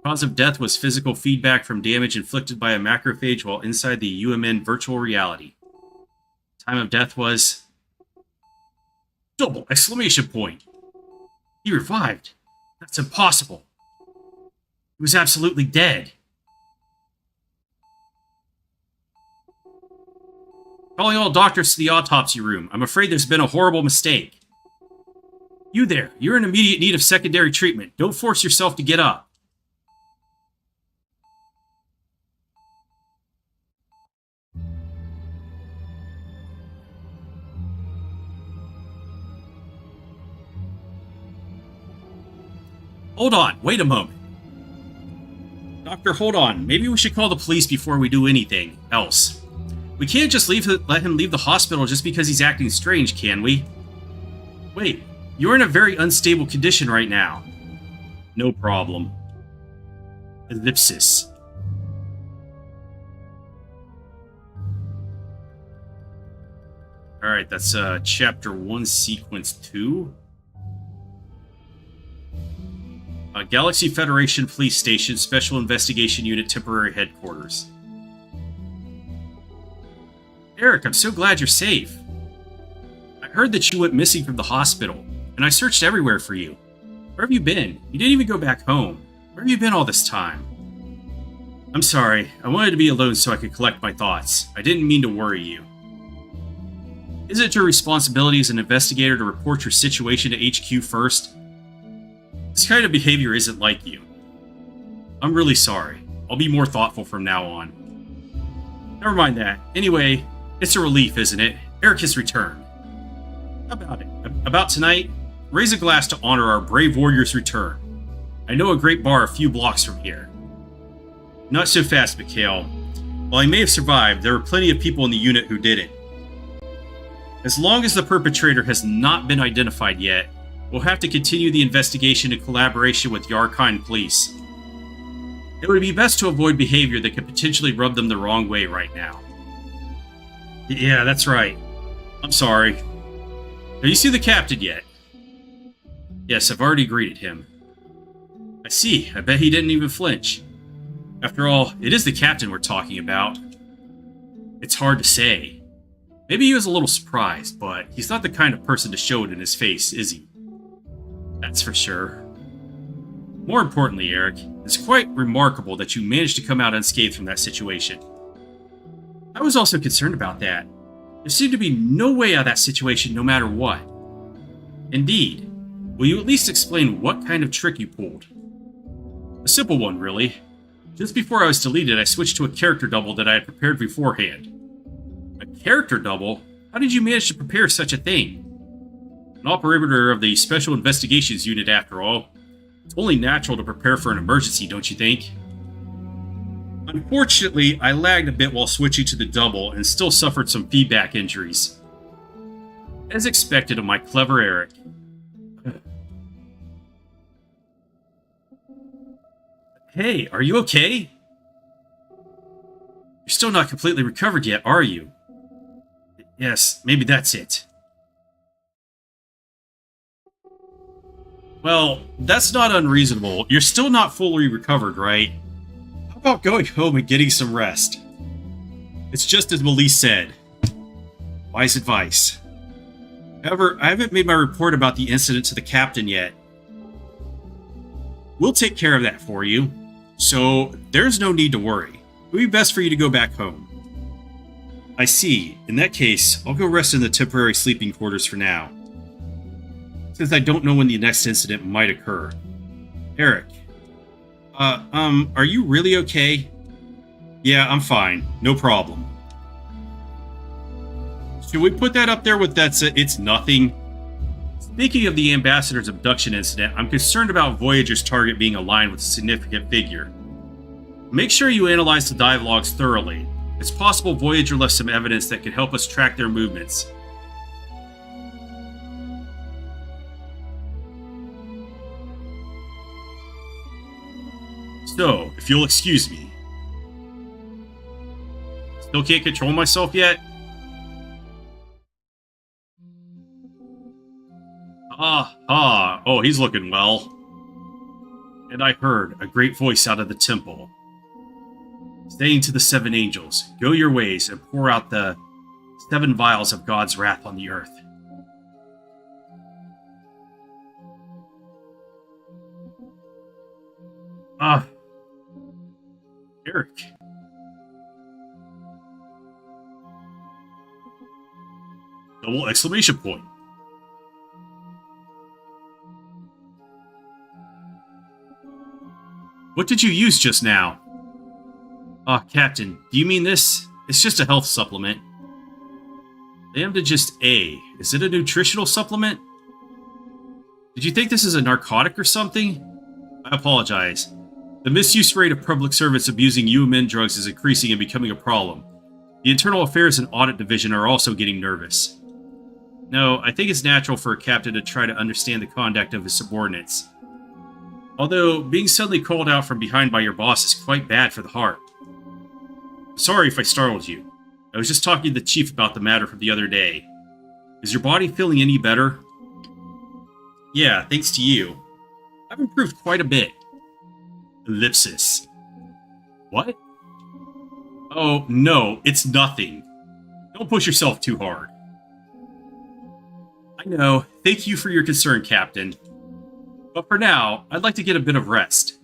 Cause of death was physical feedback from damage inflicted by a macrophage while inside the UMN virtual reality. Time of death was... double exclamation point. He revived. That's impossible. He was absolutely dead. Calling all doctors to the autopsy room. I'm afraid there's been a horrible mistake. You there. You're in immediate need of secondary treatment. Don't force yourself to get up. Hold on. Wait a moment. Doctor, hold on. Maybe we should call the police before we do anything else. We can't just let him leave the hospital just because he's acting strange, can we? Wait, you're in a very unstable condition right now. No problem. Ellipsis. Alright, that's Chapter 1, Sequence 2. Galaxy Federation Police Station, Special Investigation Unit Temporary Headquarters. Eric, I'm so glad you're safe. I heard that you went missing from the hospital, and I searched everywhere for you. Where have you been? You didn't even go back home. Where have you been all this time? I'm sorry. I wanted to be alone so I could collect my thoughts. I didn't mean to worry you. Is it your responsibility as an investigator to report your situation to HQ first? This kind of behavior isn't like you. I'm really sorry. I'll be more thoughtful from now on. Never mind that. Anyway, it's a relief, isn't it? Eric has returned. How about it? About tonight? Raise a glass to honor our brave warrior's return. I know a great bar a few blocks from here. Not so fast, Mikhail. While I may have survived, there were plenty of people in the unit who didn't. As long as the perpetrator has not been identified yet, we'll have to continue the investigation in collaboration with Yarkine Police. It would be best to avoid behavior that could potentially rub them the wrong way right now. Yeah, that's right. I'm sorry. Have you seen the captain yet? Yes, I've already greeted him. I see. I bet he didn't even flinch. After all, it is the captain we're talking about. It's hard to say. Maybe he was a little surprised, but he's not the kind of person to show it in his face, is he? That's for sure. More importantly, Eric, it's quite remarkable that you managed to come out unscathed from that situation. I was also concerned about that. There seemed to be no way out of that situation no matter what. Indeed. Will you at least explain what kind of trick you pulled? A simple one, really. Just before I was deleted, I switched to a character double that I had prepared beforehand. A character double? How did you manage to prepare such a thing? An operator of the Special Investigations Unit, after all. It's only natural to prepare for an emergency, don't you think? Unfortunately, I lagged a bit while switching to the double and still suffered some feedback injuries. As expected of my clever Eric. Hey, are you okay? You're still not completely recovered yet, are you? Yes, maybe that's it. Well, that's not unreasonable. You're still not fully recovered, right? How about going home and getting some rest? It's just as Melise said. Wise advice. However, I haven't made my report about the incident to the captain yet. We'll take care of that for you. So, there's no need to worry. It would be best for you to go back home. I see. In that case, I'll go rest in the temporary sleeping quarters for now, since I don't know when the next incident might occur. Eric. Are you really okay? Yeah, I'm fine. No problem. Should we put that up there with it's nothing? Speaking of the ambassador's abduction incident, I'm concerned about Voyager's target being aligned with a significant figure. Make sure you analyze the dialogues thoroughly. It's possible Voyager left some evidence that could help us track their movements. So, if you'll excuse me. Still can't control myself yet? Oh, he's looking well. And I heard a great voice out of the temple, saying to the 7 angels, go your ways and pour out the 7 vials of God's wrath on the earth. Eric. Double exclamation point. What did you use just now? Captain, do you mean this? It's just a health supplement. Lambda just A. Is it a nutritional supplement? Did you think this is a narcotic or something? I apologize. The misuse rate of public servants abusing UMN drugs is increasing and becoming a problem. The Internal Affairs and Audit Division are also getting nervous. No, I think it's natural for a captain to try to understand the conduct of his subordinates. Although, being suddenly called out from behind by your boss is quite bad for the heart. Sorry if I startled you. I was just talking to the chief about the matter from the other day. Is your body feeling any better? Yeah, thanks to you. I've improved quite a bit. Ellipsis. What? Oh, no, it's nothing. Don't push yourself too hard. I know. Thank you for your concern, Captain. But for now, I'd like to get a bit of rest.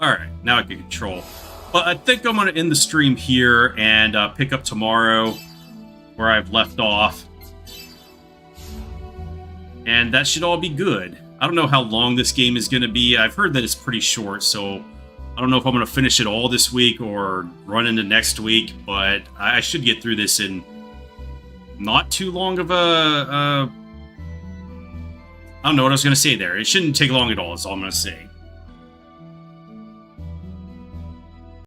Alright, now I can control. But I think I'm going to end the stream here and pick up tomorrow where I've left off. And that should all be good. I don't know how long this game is going to be. I've heard that it's pretty short, so I don't know if I'm going to finish it all this week or run into next week, but I should get through this in not too long of a... I don't know what I was going to say there. It shouldn't take long at all, is all I'm going to say.